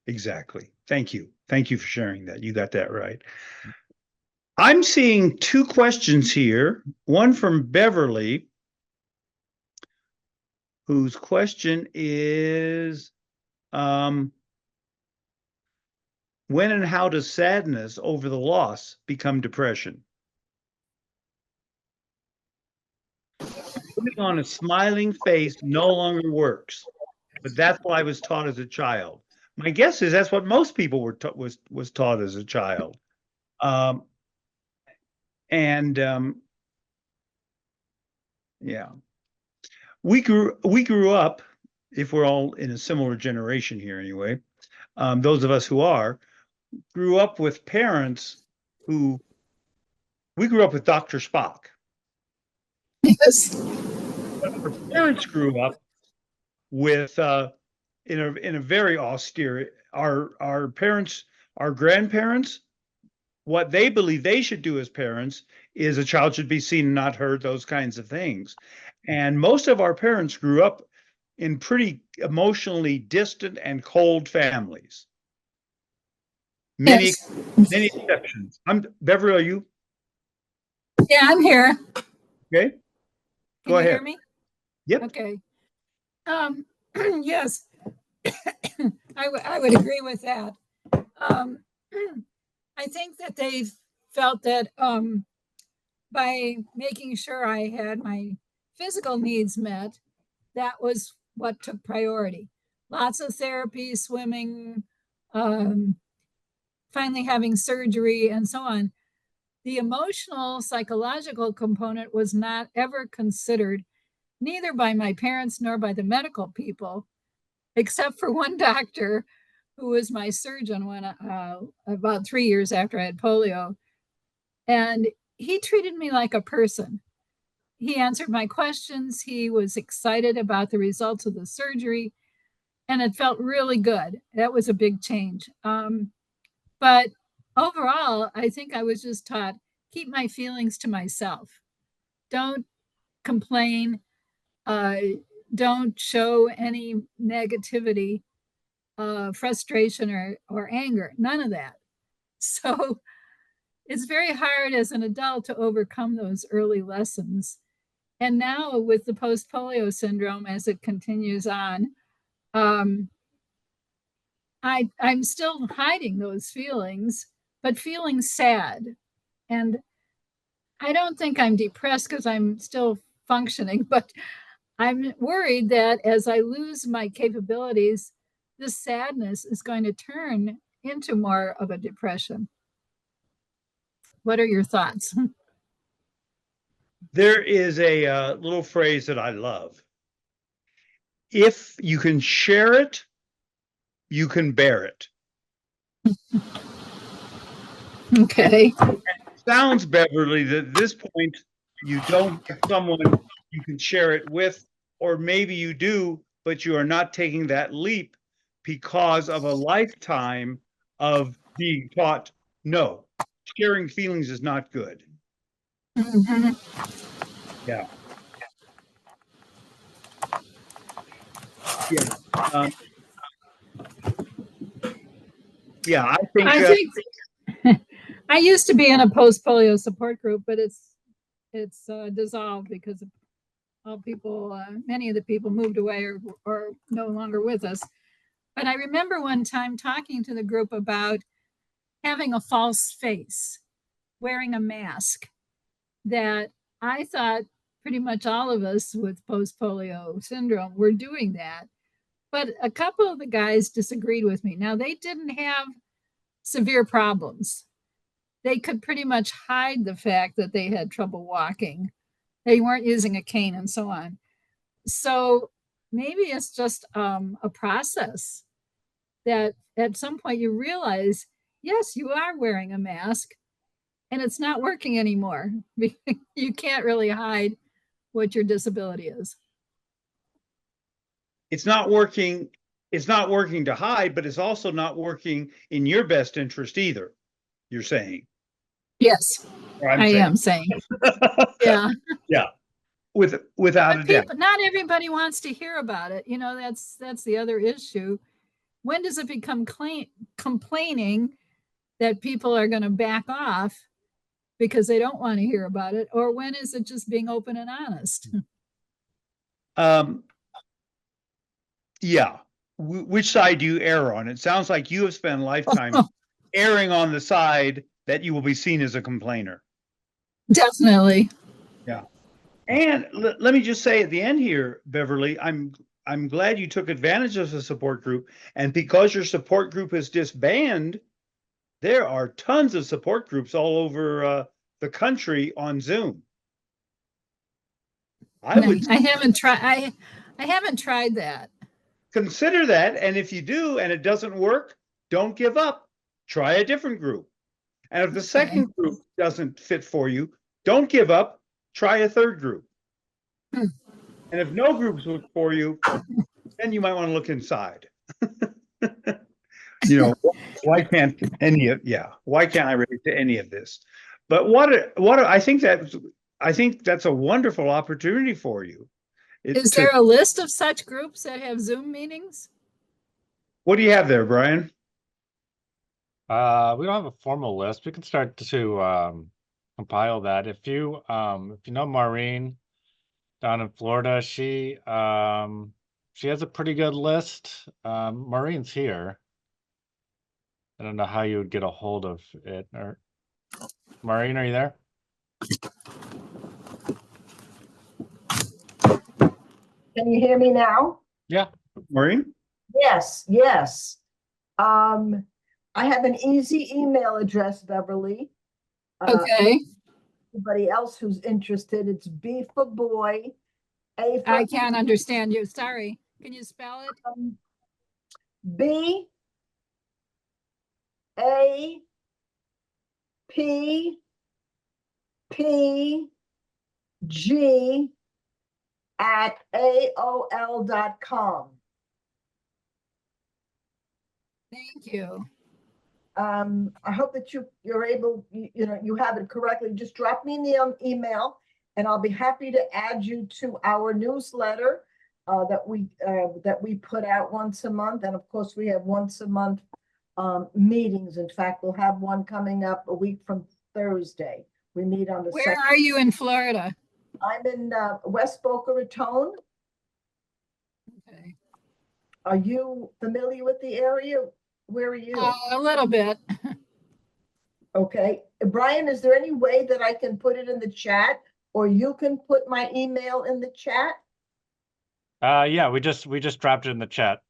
Exactly. Thank you. Thank you for sharing that. You got that right. I'm seeing 2 questions here. One from Beverly, whose question is, when and how does sadness over the loss become depression? Putting on a smiling face no longer works, but that's what I was taught as a child. My guess is that's what most people were was taught as a child. Yeah, we grew up, if we're all in a similar generation here anyway, those of us who grew up with parents we grew up with Dr. Spock. Yes. But our parents grew up with in a very austere, our parents, our grandparents, what they believe they should do as parents is a child should be seen and not heard, those kinds of things. And most of our parents grew up in pretty emotionally distant and cold families. Many, Yes. many exceptions. Beverly, are you Yeah, I'm here. okay? Go Can you ahead. hear me? Yep. Okay. Yes, I would agree with that. I think that they felt that by making sure I had my physical needs met, that was what took priority. Lots of therapy, swimming, finally having surgery, and so on. The emotional, psychological component was not ever considered, neither by my parents nor by the medical people, except for one doctor who was my surgeon when about 3 years after I had polio. And he treated me like a person. He answered my questions. He was excited about the results of the surgery, and it felt really good. That was a big change. But overall, I think I was just taught, keep my feelings to myself. Don't complain. Don't show any negativity, frustration, or anger. None of that. So it's very hard as an adult to overcome those early lessons. And now with the post-polio syndrome, as it continues on, I'm still hiding those feelings, but feeling sad. And I don't think I'm depressed because I'm still functioning, but I'm worried that as I lose my capabilities, this sadness is going to turn into more of a depression. What are your thoughts? There is a little phrase that I love. If you can share it, you can bear it. Okay. Sounds, Beverly, that at this point you don't have someone you can share it with, or maybe you do, but you are not taking that leap because of a lifetime of being taught, no, sharing feelings is not good. Mhm. Yeah. Yeah. Yeah, I think I used to be in a post-polio support group, but it's dissolved because of all people, many of the people moved away or no longer with us. But I remember one time talking to the group about having a false face, wearing a mask, that I thought pretty much all of us with post-polio syndrome were doing that. But a couple of the guys disagreed with me. Now, they didn't have severe problems. They could pretty much hide the fact that they had trouble walking. They weren't using a cane and so on. So maybe it's just a process that at some point you realize, yes, you are wearing a mask and it's not working anymore. You can't really hide what your disability is. it's not working. It's not working to hide, but it's also not working in your best interest either. You're saying. Yes, I am saying. Yeah. Yeah. Without a doubt. Not everybody wants to hear about it. You know, that's the other issue. When does it become complaining that people are going to back off because they don't want to hear about it? Or when is it just being open and honest? Yeah. Which side do you err on? It sounds like you have spent a lifetime erring on the side that you will be seen as a complainer. Definitely. Yeah. And let me just say at the end here, Beverly, I'm glad you took advantage of the support group. And because your support group is disbanded, there are tons of support groups all over the country on Zoom. I haven't tried that. Consider that. And if you do, and it doesn't work, don't give up. Try a different group. And if the second group doesn't fit for you, don't give up. Try a third group. And if no groups work for you, then you might want to look inside. You know, why can't I relate to any of this? But I think that's a wonderful opportunity for you. Is there a list of such groups that have Zoom meetings? What do you have there, Brian? We don't have a formal list. We can start to compile that. If you know Maureen down in Florida, she has a pretty good list. Maureen's here. I don't know how you would get a hold of it. Or Maureen, are you there? Can you hear me now? Yeah. Maureen? Yes, yes. I have an easy email address, Beverly. Okay, Anybody else who's interested, it's B for boy, A for I can't understand you. Sorry. Can you spell it? B, A, P, P, G at AOL.com. Thank you. I hope that you're able, you have it correctly. Just drop me an email and I'll be happy to add you to our newsletter that we put out once a month. And of course, we have once a month meetings. In fact, we'll have one coming up a week from Thursday. We meet on the Where second. are you in Florida? I'm in West Boca Raton. Okay. Are you familiar with the area? Where are you? A little bit. Okay. Brian, is there any way that I can put it in the chat or you can put my email in the chat? Yeah, we just dropped it in the chat.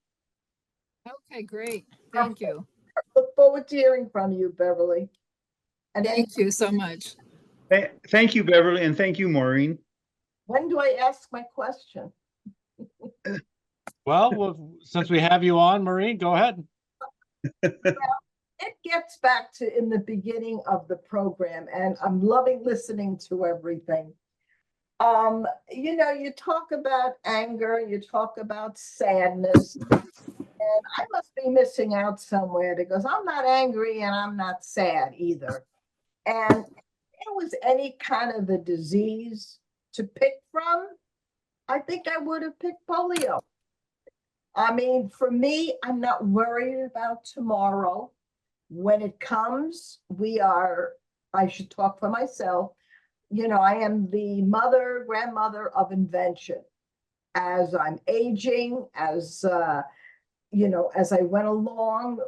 Okay, great. Thank you. Look forward to hearing from you, Beverly. And then Thank you so much. Thank you, Beverly, and thank you, Maureen. when do I ask my question? Well, since we have you on, Maureen, go ahead. It gets back to in the beginning of the program, and I'm loving listening to everything. You talk about anger, you talk about sadness, and I must be missing out somewhere because I'm not angry and I'm not sad either. And if there was any kind of a disease to pick from, I think I would have picked polio. I mean, for me, I'm not worried about tomorrow. When it comes, I should talk for myself. I am the grandmother of invention. As I'm aging, as I went along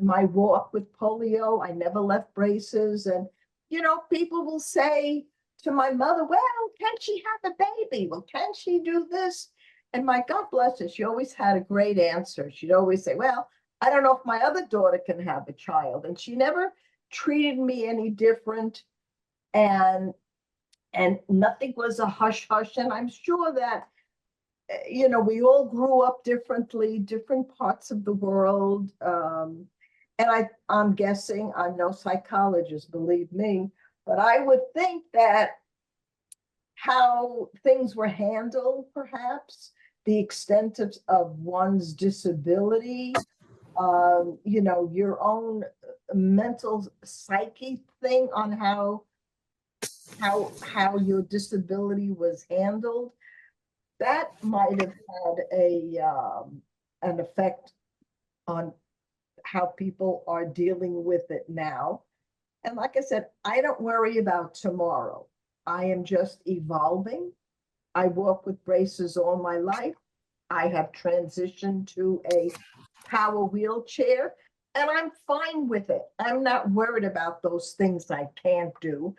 my walk with polio, I never left braces. And, people will say to my mother, well, can she have a baby? Well, can she do this? And my God bless her, she always had a great answer. She'd always say, well, I don't know if my other daughter can have a child. And she never treated me any different. And nothing was a hush hush. And I'm sure that, we all grew up differently, different parts of the world. And I'm guessing, I'm no psychologist, believe me, but I would think that how things were handled, perhaps, the extent of one's disability, your own mental psyche thing on how your disability was handled, that might have had an effect on how people are dealing with it now. And like I said, I don't worry about tomorrow. I am just evolving. I walk with braces all my life. I have transitioned to a power wheelchair, and I'm fine with it. I'm not worried about those things I can't do.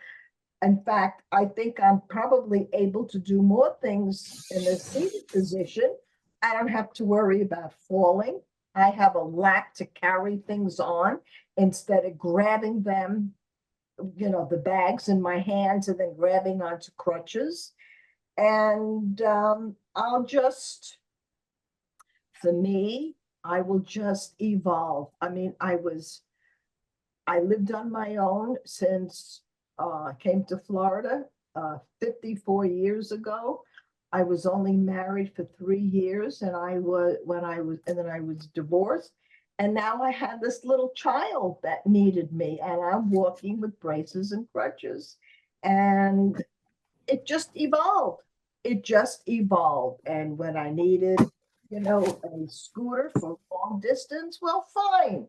In fact, I think I'm probably able to do more things in a seated position. I don't have to worry about falling. I have a lack to carry things on instead of grabbing them, the bags in my hands and then grabbing onto crutches. And for me, I will just evolve. I mean, I lived on my own since I came to Florida 54 years ago. I was only married for 3 years, and then I was divorced. And now I had this little child that needed me, and I'm walking with braces and crutches. And it just evolved. it just evolved. And when I needed, a scooter for long distance, well, fine.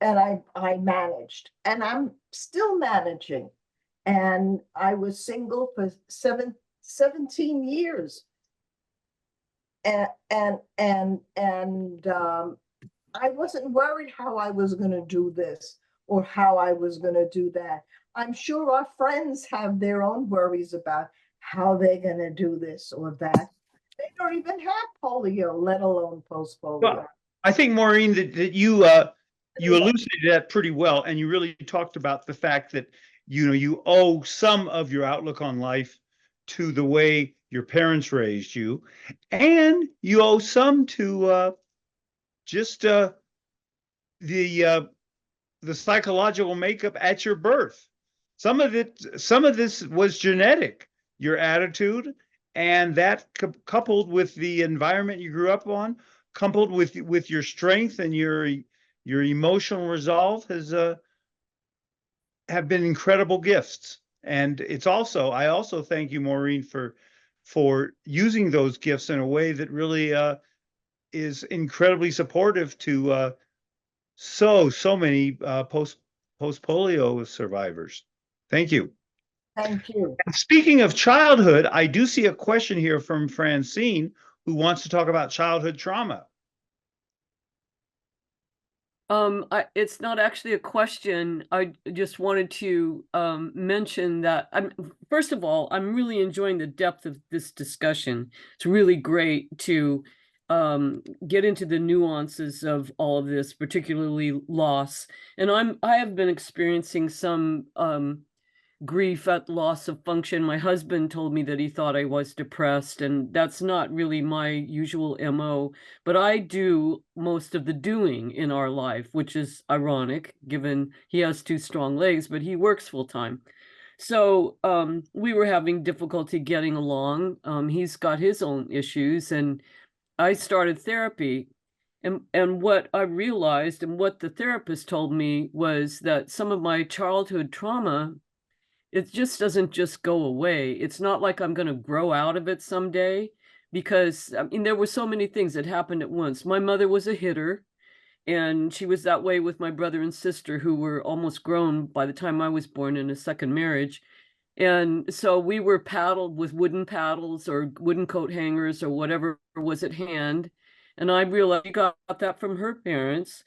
And I managed, and I'm still managing. And I was single for 17 years. And I wasn't worried how I was going to do this or how I was going to do that. I'm sure our friends have their own worries about how they're going to do this or that. They don't even have polio, let alone post-polio. Well, I think, Maureen, that you elucidated that pretty well, and you really talked about the fact that you owe some of your outlook on life to the way your parents raised you, and you owe some to just the psychological makeup at your birth. Some of this was genetic, your attitude, and that coupled with the environment you grew up on, coupled with your strength and your emotional resolve have been incredible gifts. And I also thank you, Maureen, for using those gifts in a way that really is incredibly supportive to so many post-polio survivors. Thank you. Thank you. Speaking of childhood, I do see a question here from Francine, who wants to talk about childhood trauma. It's not actually a question. I just wanted to mention that first of all, I'm really enjoying the depth of this discussion. It's really great to get into the nuances of all of this, particularly loss. And I have been experiencing some grief at loss of function. My husband told me that he thought I was depressed, and that's not really my usual MO, but I do most of the doing in our life, which is ironic given he has 2 strong legs, but he works full time. So we were having difficulty getting along. He's got his own issues, and I started therapy. And what I realized and what the therapist told me was that some of my childhood trauma, it just doesn't just go away. It's not like I'm going to grow out of it someday, because there were so many things that happened at once. My mother was a hitter, and she was that way with my brother and sister, who were almost grown by the time I was born in a second marriage. And so we were paddled with wooden paddles or wooden coat hangers or whatever was at hand. And I realized we got that from her parents.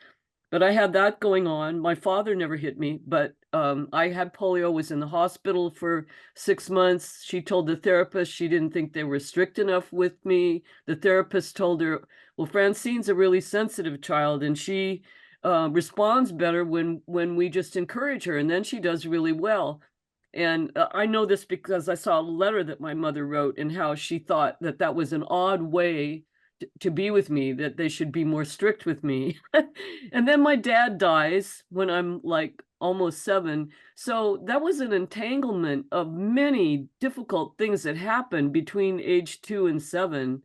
But I had that going on. My father never hit me, but I had polio, was in the hospital for 6 months. She told the therapist she didn't think they were strict enough with me. The therapist told her, well, Francine's a really sensitive child, and she responds better when we just encourage her, and then she does really well. And I know this because I saw a letter that my mother wrote, and how she thought that that was an odd way to be with me, that they should be more strict with me. And then my dad dies when I'm like almost 7. So that was an entanglement of many difficult things that happened between age 2 and 7,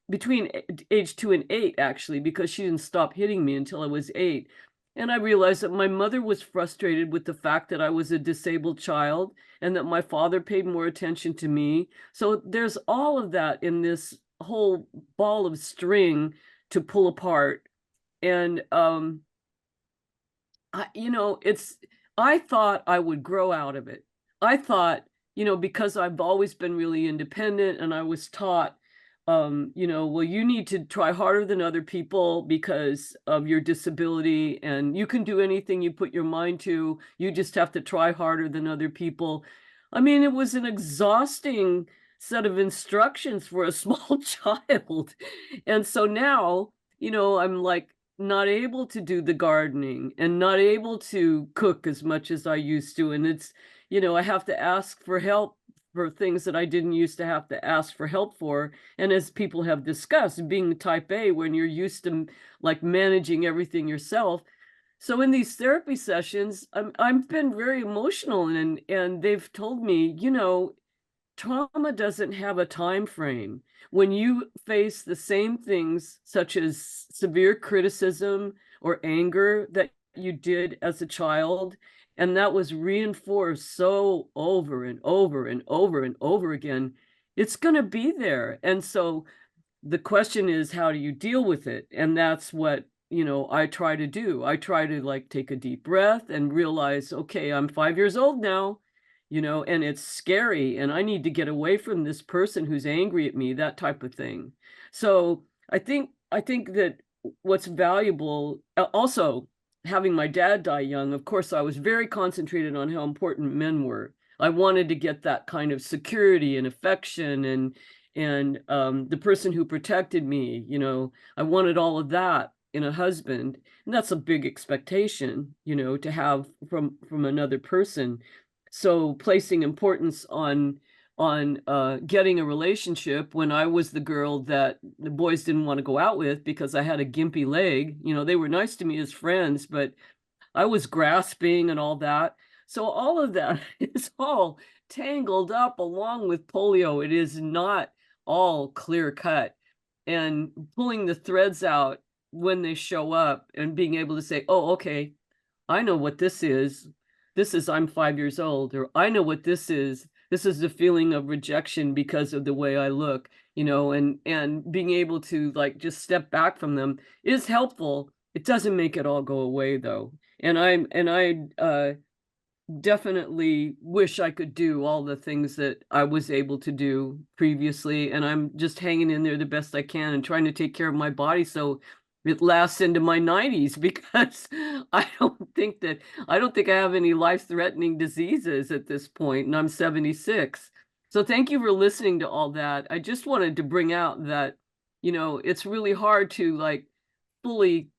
between age 2 and 8, actually, because she didn't stop hitting me until I was 8. And I realized that my mother was frustrated with the fact that I was a disabled child, and that my father paid more attention to me. So there's all of that in this whole ball of string to pull apart. And I thought I would grow out of it. I thought, because I've always been really independent, and I was taught, well, you need to try harder than other people because of your disability, and you can do anything you put your mind to. You just have to try harder than other people. I mean, it was an exhausting set of instructions for a small child. And so now, I'm like not able to do the gardening and not able to cook as much as I used to. And it's, I have to ask for help for things that I didn't used to have to ask for help for. And as people have discussed, being type A, when you're used to like managing everything yourself. So in these therapy sessions, I've been very emotional, and they've told me, trauma doesn't have a time frame. When you face the same things, such as severe criticism or anger that you did as a child, and that was reinforced so over and over and over and over again, it's going to be there. And so the question is, how do you deal with it? And that's what, I try to do. I try to like take a deep breath and realize, okay, I'm 5 years old now, and it's scary and I need to get away from this person who's angry at me, that type of thing. So I think that what's valuable, also having my dad die young, of course, I was very concentrated on how important men were. I wanted to get that kind of security and affection and the person who protected me, I wanted all of that in a husband. And that's a big expectation, to have from another person. So placing importance on getting a relationship when I was the girl that the boys didn't want to go out with because I had a gimpy leg. They were nice to me as friends, but I was grasping and all that. So all of that is all tangled up along with polio. It is not all clear cut, and pulling the threads out when they show up and being able to say, oh, okay, I know what this is. This is, I'm 5 years old, or I know what this is. This is the feeling of rejection because of the way I look, and being able to like just step back from them is helpful. It doesn't make it all go away though. And I definitely wish I could do all the things that I was able to do previously. And I'm just hanging in there the best I can and trying to take care of my body so it lasts into my 90s, because I don't think I have any life-threatening diseases at this point, and I'm 76. So thank you for listening to all that. I just wanted to bring out that, it's really hard to like fully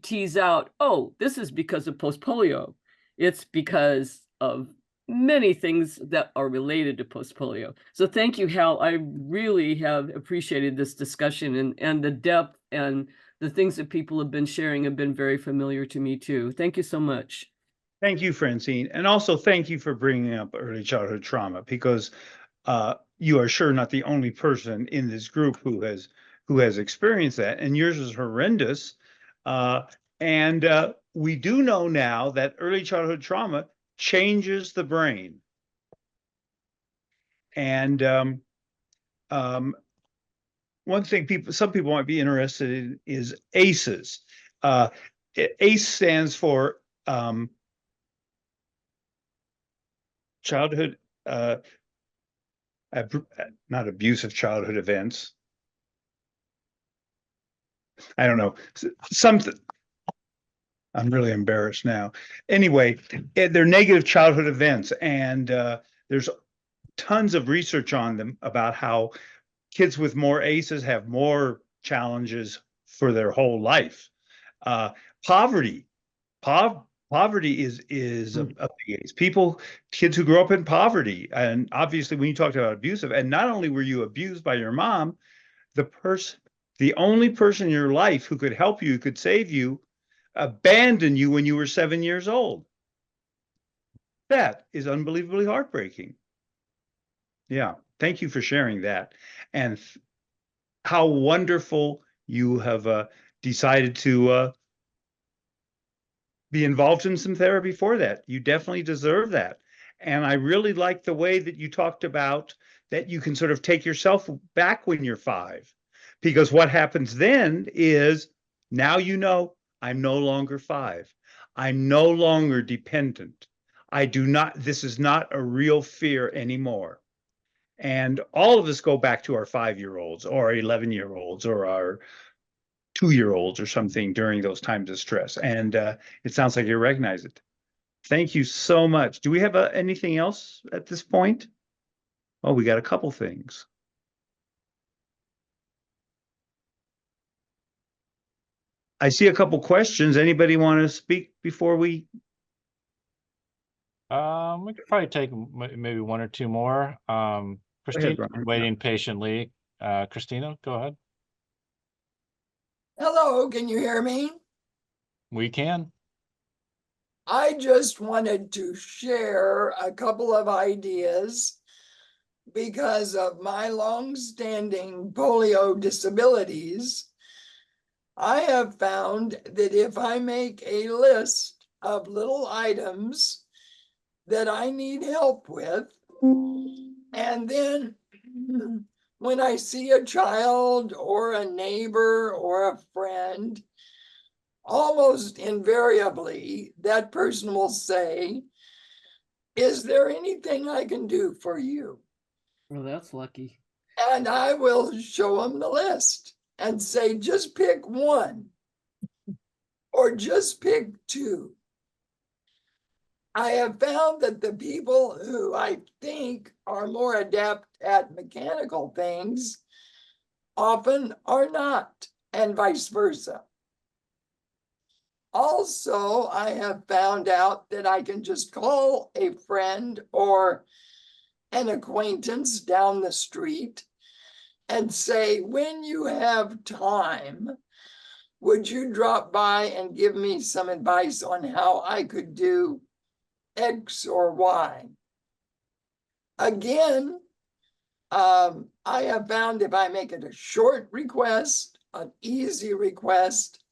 tease out, oh, this is because of post-polio. It's because of many things that are related to post-polio. So thank you, Hal. I really have appreciated this discussion, and the depth and the things that people have been sharing have been very familiar to me too. Thank you so much. Thank you, Francine. And also thank you for bringing up early childhood trauma, because you are sure not the only person in this group who has experienced that, and yours is horrendous. And we do know now that early childhood trauma changes the brain. And one thing some people might be interested in is ACEs. ACE stands for childhood, not abusive childhood events. I don't know, something. I'm really embarrassed now. Anyway, they're negative childhood events, and there's tons of research on them about how kids with more ACEs have more challenges for their whole life. Poverty is a big ACE. Kids who grow up in poverty, and obviously when you talked about abusive, and not only were you abused by your mom, the only person in your life who could help you, could save you, abandoned you when you were 7 years old. That is unbelievably heartbreaking. Yeah, thank you for sharing that. And how wonderful you have decided to be involved in some therapy for that. You definitely deserve that. And I really like the way that you talked about that you can sort of take yourself back when you're 5. Because what happens then is, now I'm no longer 5. I'm no longer dependent. This is not a real fear anymore. And all of us go back to our 5-year-olds or 11-year-olds or our 2-year-olds or something during those times of stress. And it sounds like you recognize it. Thank you so much. Do we have anything else at this point? Oh, we got a couple things. I see a couple questions. Anybody want to speak before we? We could probably take maybe one or two more. Christina, waiting patiently. Christina, go ahead. Hello, can you hear me? We can. I just wanted to share a couple of ideas because of my long-standing polio disabilities. I have found that if I make a list of little items that I need help with, and then when I see a child or a neighbor or a friend, almost invariably that person will say, "Is there anything I can do for you?" Well, that's lucky. And I will show them the list and say, just pick one or just pick two. I have found that the people who I think are more adept at mechanical things often are not, and vice versa. Also, I have found out that I can just call a friend or an acquaintance down the street and say, when you have time, would you drop by and give me some advice on how I could do X or Y? Again, I have found if I make it a short request, an easy request,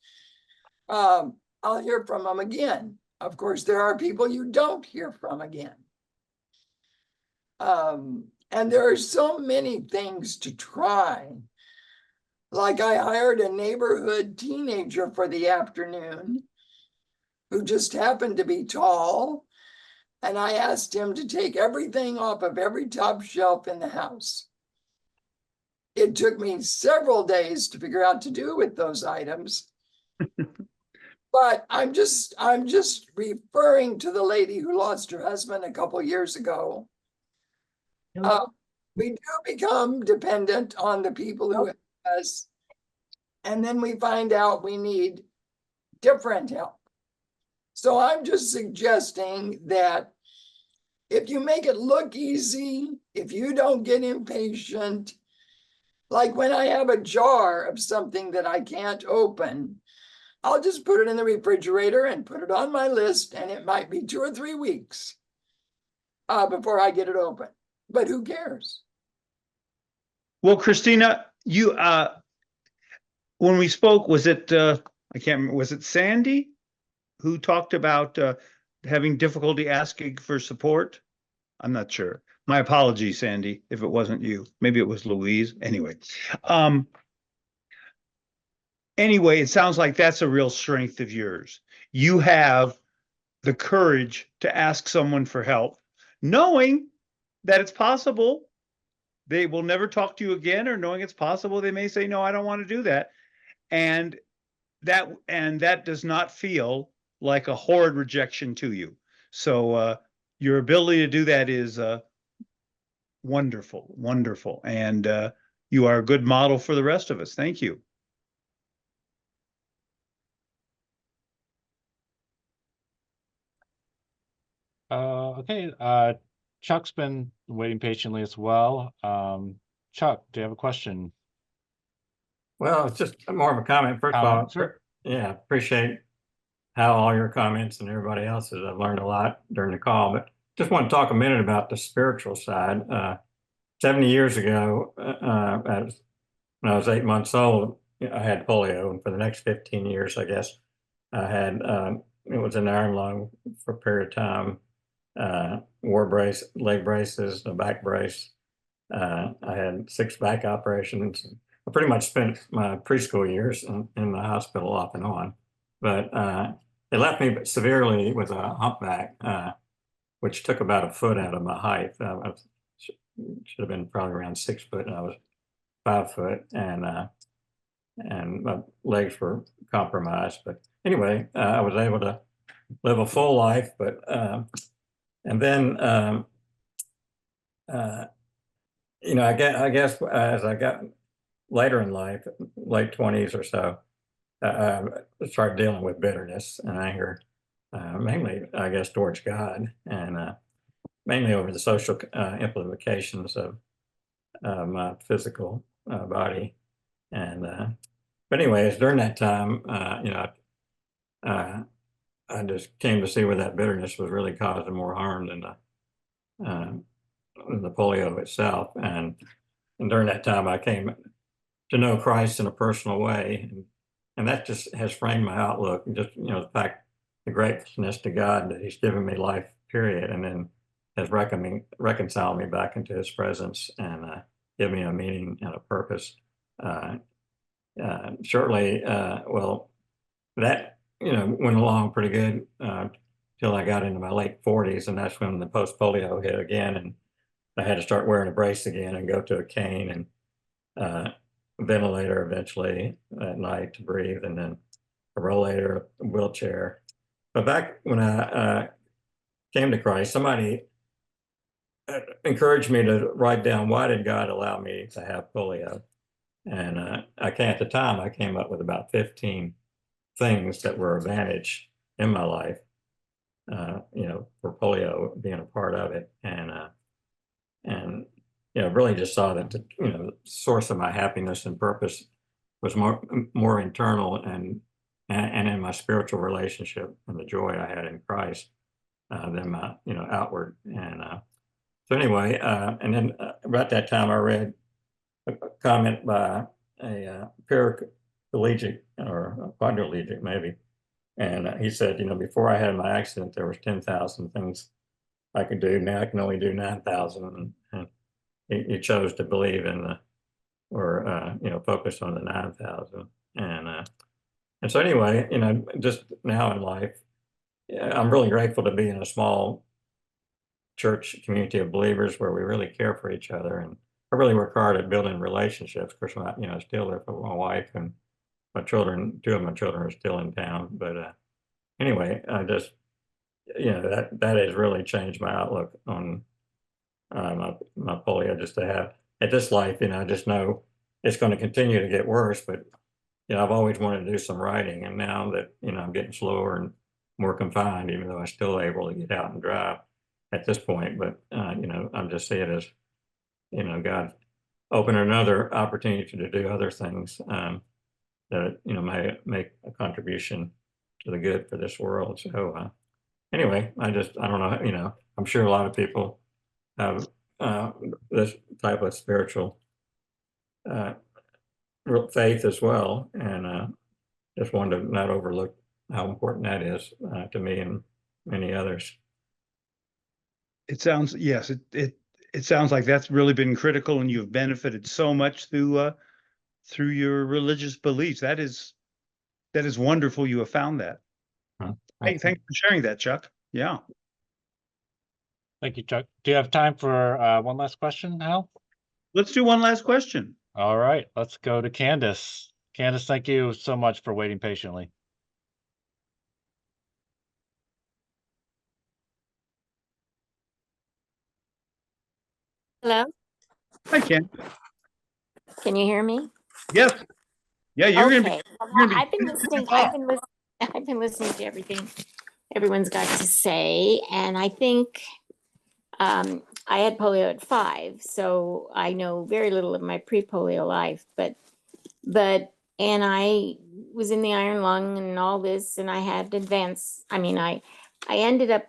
I'll hear from them again. Of course, there are people you don't hear from again. And there are so many things to try. Like I hired a neighborhood teenager for the afternoon who just happened to be tall. And I asked him to take everything off of every top shelf in the house. It took me several days to figure out to do with those items. But I'm just referring to the lady who lost her husband a couple years ago. We do become dependent on the people who help us, and then we find out we need different help. So I'm just suggesting that if you make it look easy, if you don't get impatient, like when I have a jar of something that I can't open, I'll just put it in the refrigerator and put it on my list, and it might be 2 or 3 weeks before I get it open. But who cares? Well, Christina, you when we spoke, was it I can't remember, was it Sandy who talked about having difficulty asking for support? I'm not sure. My apologies, Sandy, if it wasn't you. Maybe it was Louise. Anyway. Anyway, it sounds like that's a real strength of yours. You have the courage to ask someone for help, knowing that it's possible they will never talk to you again, or knowing it's possible they may say, no, I don't want to do that. And that does not feel like a horrid rejection to you. So your ability to do that is wonderful, wonderful. And you are a good model for the rest of us. Thank you. Okay. Chuck's been waiting patiently as well. Chuck, do you have a question? Well, it's just more of a comment. First of all, Sure. Yeah, appreciate how all your comments and everybody else's. I've learned a lot during the call, but just want to talk a minute about the spiritual side. 70 years ago, when I was 8 months old, I had polio, and for the next 15 years, I guess, I had, it was an iron lung for a period of time, wore leg braces, a back brace. I had 6 back operations. I pretty much spent my preschool years in the hospital off and on, but it left me severely with a humpback, which took about 1 foot out of my height. I should have been probably around 6 foot, and I was 5 foot, and my legs were compromised. But anyway, I was able to live a full life. But and then you know, I guess as I got later in life, late 20s or so, I started dealing with bitterness and anger, mainly, I guess, towards God, and mainly over the social implications of my physical body. And but anyways, during that time, you know, I just came to see where that bitterness was really causing more harm than the polio itself. And during that time, I came to know Christ in a personal way, and that just has framed my outlook. And just, you know, the fact, the gratefulness to God that He's given me life, period, and then has reconciled me back into His presence, and give me a meaning and a purpose. Shortly, well, that, went along pretty good till I got into my late 40s, and that's when the post-polio hit again, and I had to start wearing a brace again and go to a cane and ventilator eventually at night to breathe, and then a rollator, a wheelchair. But back when I came to Christ, somebody encouraged me to write down, why did God allow me to have polio? And at the time, I came up with about 15 things that were advantage in my life, for polio being a part of it. And really just saw that the source of my happiness and purpose was more internal and in my spiritual relationship and the joy I had in Christ than my outward. And so anyway, and then about that time I read a comment by a paraplegic or a quadriplegic maybe, and he said, before I had my accident, there was 10,000 things I could do. Now I can only do 9,000. And he chose to believe in focus on the 9,000. And so anyway, just now in life, I'm really grateful to be in a small church community of believers where we really care for each other. And I really work hard at building relationships. Of course, I still live with my wife and my children. 2 of my children are still in town. But anyway, I just, that has really changed my outlook on my polio, just to have at this life, I just know it's going to continue to get worse, but I've always wanted to do some writing, and now that I'm getting slower and more confined, even though I'm still able to get out and drive at this point, but I'm just seeing it as God open another opportunity to do other things that may make a contribution to the good for this world. So anyway, I don't know, I'm sure a lot of people have this type of spiritual faith as well, and just wanted to not overlook how important that is to me and many others. It sounds, yes, it sounds like that's really been critical, and you've benefited so much through your religious beliefs. That is wonderful. You have found that. Hey, thanks for sharing that, Chuck. Yeah. Thank you, Chuck. Do you have time for one last question, Hal? Let's do one last question. All right, let's go to Candace. Candace, thank you so much for waiting patiently. Hello? Hi, Ken. Can you hear me? Yes. Yeah, you're Okay. gonna be. Well, I've been listening to everything everyone's got to say, and I think I had polio at 5, so I know very little of my pre-polio life, and I was in the iron lung and all this, and I had advanced. I ended up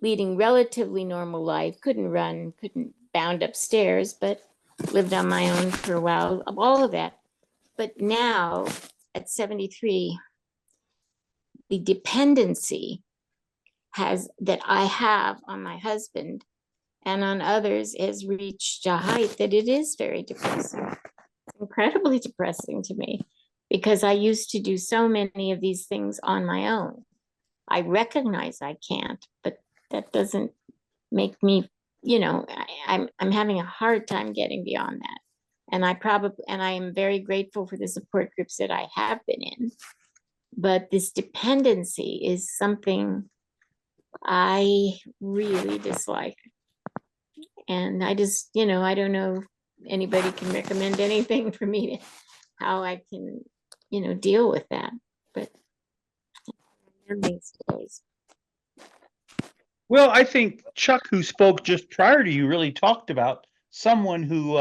leading relatively normal life, couldn't run, couldn't bound upstairs, but lived on my own for a while, all of that. But now at 73, the dependency that I have on my husband and on others has reached a height that it is very depressing. It's incredibly depressing to me, because I used to do so many of these things on my own. I recognize I can't, but that doesn't make me, I'm having a hard time getting beyond that. And I am very grateful for the support groups that I have been in. But this dependency is something I really dislike. And I just, I don't know if anybody can recommend anything for me how I can, deal with that. But these days. Well, I think Chuck, who spoke just prior to you, really talked about someone who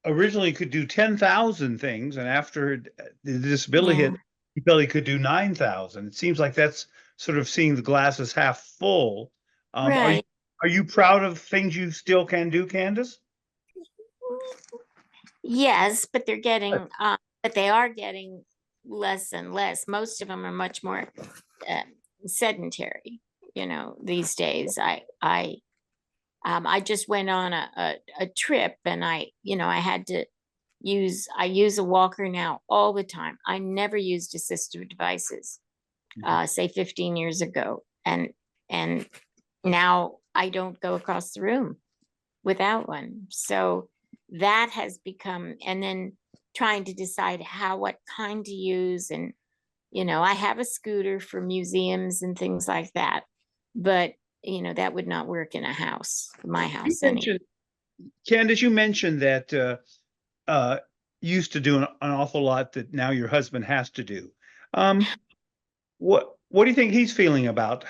originally could do 10,000 things, and after the disability hit, he felt he could do 9,000. It seems like that's sort of seeing the glasses half full. Right. Are you proud of things you still can do, Candace? Yes, but they are getting less and less. Most of them are much more sedentary, these days. I just went on a trip and I had to I use a walker now all the time. I never used assistive devices, say 15 years ago. And now I don't go across the room without one. So that has become, and then trying to decide what kind to use. And, I have a scooter for museums and things like that, but that would not work in a house, my house. Candace, you mentioned that you used to do an awful lot that now your husband has to do. What do you think he's feeling about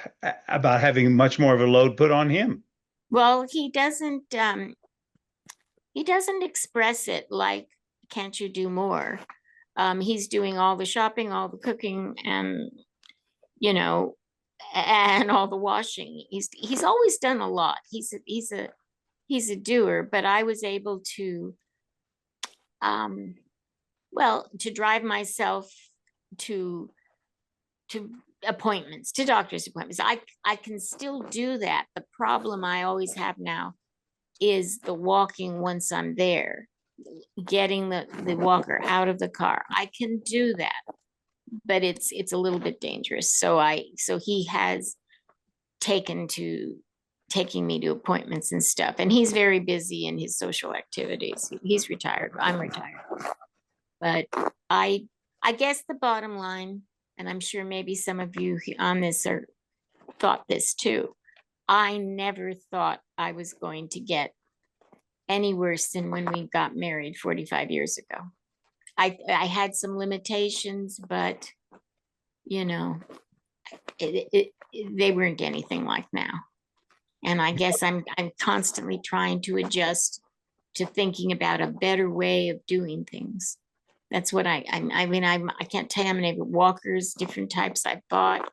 having much more of a load put on him? Well, he doesn't express it like, can't you do more? He's doing all the shopping, all the cooking, and and all the washing. He's always done a lot. He's a doer, but I was able to to drive myself to appointments, to doctor's appointments. I can still do that. The problem I always have now is the walking once I'm there, getting the walker out of the car. I can do that, but it's a little bit dangerous. So he has taking me to appointments and stuff. And he's very busy in his social activities. He's retired. I'm retired. But I guess the bottom line, and I'm sure maybe some of you on this thought this too, I never thought I was going to get any worse than when we got married 45 years ago. I had some limitations, but they weren't anything like now. And I guess I'm constantly trying to adjust to thinking about a better way of doing things. That's what I can't tell you how many walkers, different types I've bought,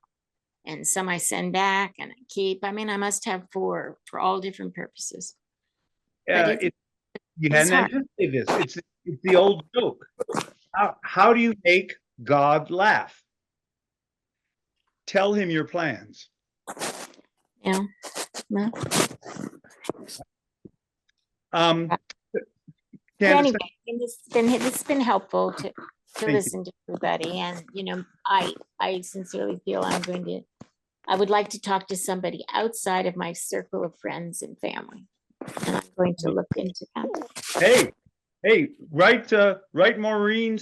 and some I send back and I keep. I must have 4 for all different purposes. You hadn't anticipated this. It's the old joke. How do you make God laugh? Tell him your plans. Yeah. No. Anyway, it's been helpful to listen to everybody, and I sincerely feel I would like to talk to somebody outside of my circle of friends and family, and I'm going to look into that. Hey, write to Maureen,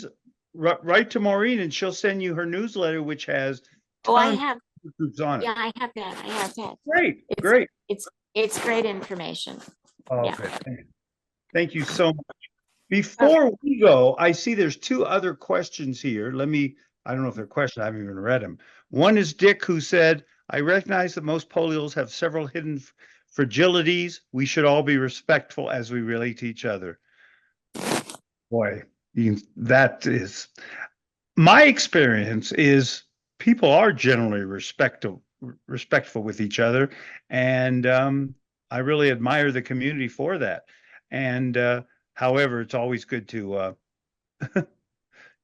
and she'll send you her newsletter, which has I have groups on it. Yeah, I have that. Great. It's great information. Oh, yeah. Good. Thank you so much. Before we go, I see there's 2 other questions here. I don't know if they're questions, I haven't even read them. One is Dick, who said, I recognize that most polios have several hidden fragilities. We should all be respectful as we relate to each other. Boy, that is my experience is people are generally respectful with each other. And I really admire the community for that. And however, it's always good to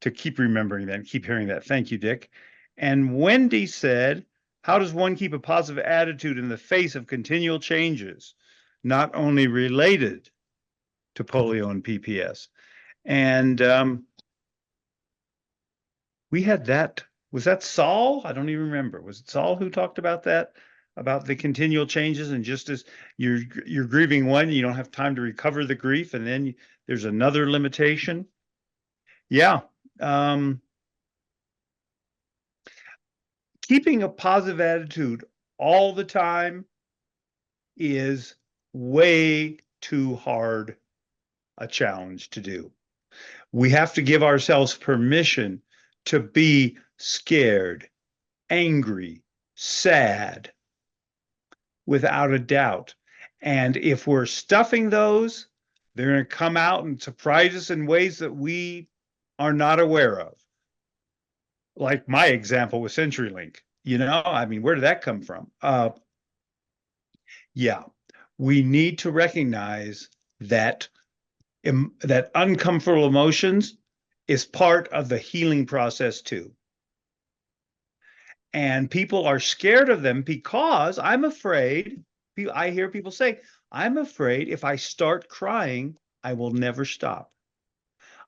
to keep remembering that and keep hearing that. Thank you, Dick. And Wendy said, how does one keep a positive attitude in the face of continual changes, not only related to polio and PPS? And we had that. Was that Saul? I don't even remember. Was it Saul who talked about that? About the continual changes, and just as you're grieving one, you don't have time to recover the grief, and then there's another limitation. Yeah. Keeping a positive attitude all the time is way too hard a challenge to do. We have to give ourselves permission to be scared, angry, sad, without a doubt. And if we're stuffing those, they're going to come out and surprise us in ways that we are not aware of. Like my example with CenturyLink, where did that come from? Yeah, we need to recognize that that uncomfortable emotions is part of the healing process too. And people are scared of them because I'm afraid I hear people say, I'm afraid if I start crying, I will never stop.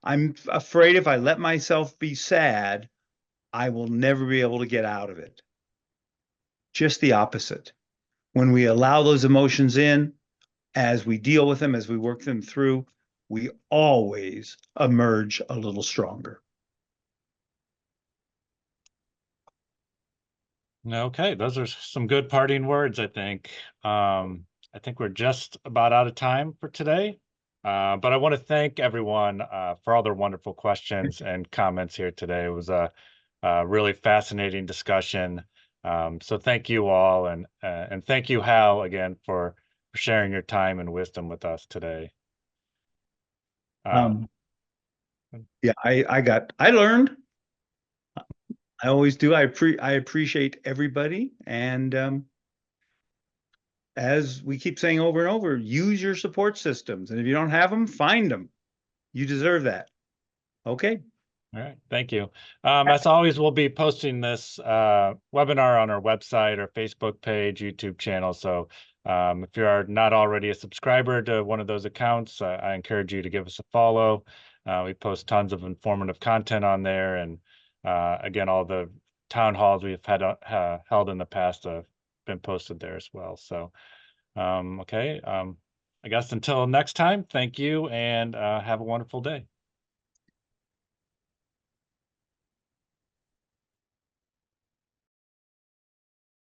I'm afraid if I let myself be sad, I will never be able to get out of it. Just the opposite. When we allow those emotions in, as we deal with them, as we work them through, we always emerge a little stronger. Okay, those are some good parting words, I think. I think we're just about out of time for today. But I want to thank everyone for all their wonderful questions and comments here today. It was a really fascinating discussion. So thank you all, and thank you, Hal, again for sharing your time and wisdom with us today. Yeah, I learned. I always do. I appreciate everybody, and as we keep saying over and over, use your support systems, and if you don't have them, find them. You deserve that. Okay. All right, thank you. As always, we'll be posting this webinar on our website, our Facebook page, YouTube channel. So if you are not already a subscriber to one of those accounts, I encourage you to give us a follow. We post tons of informative content on there. And again, all the town halls we've had held in the past have been posted there as well. So, okay, I guess until next time, thank you and have a wonderful day.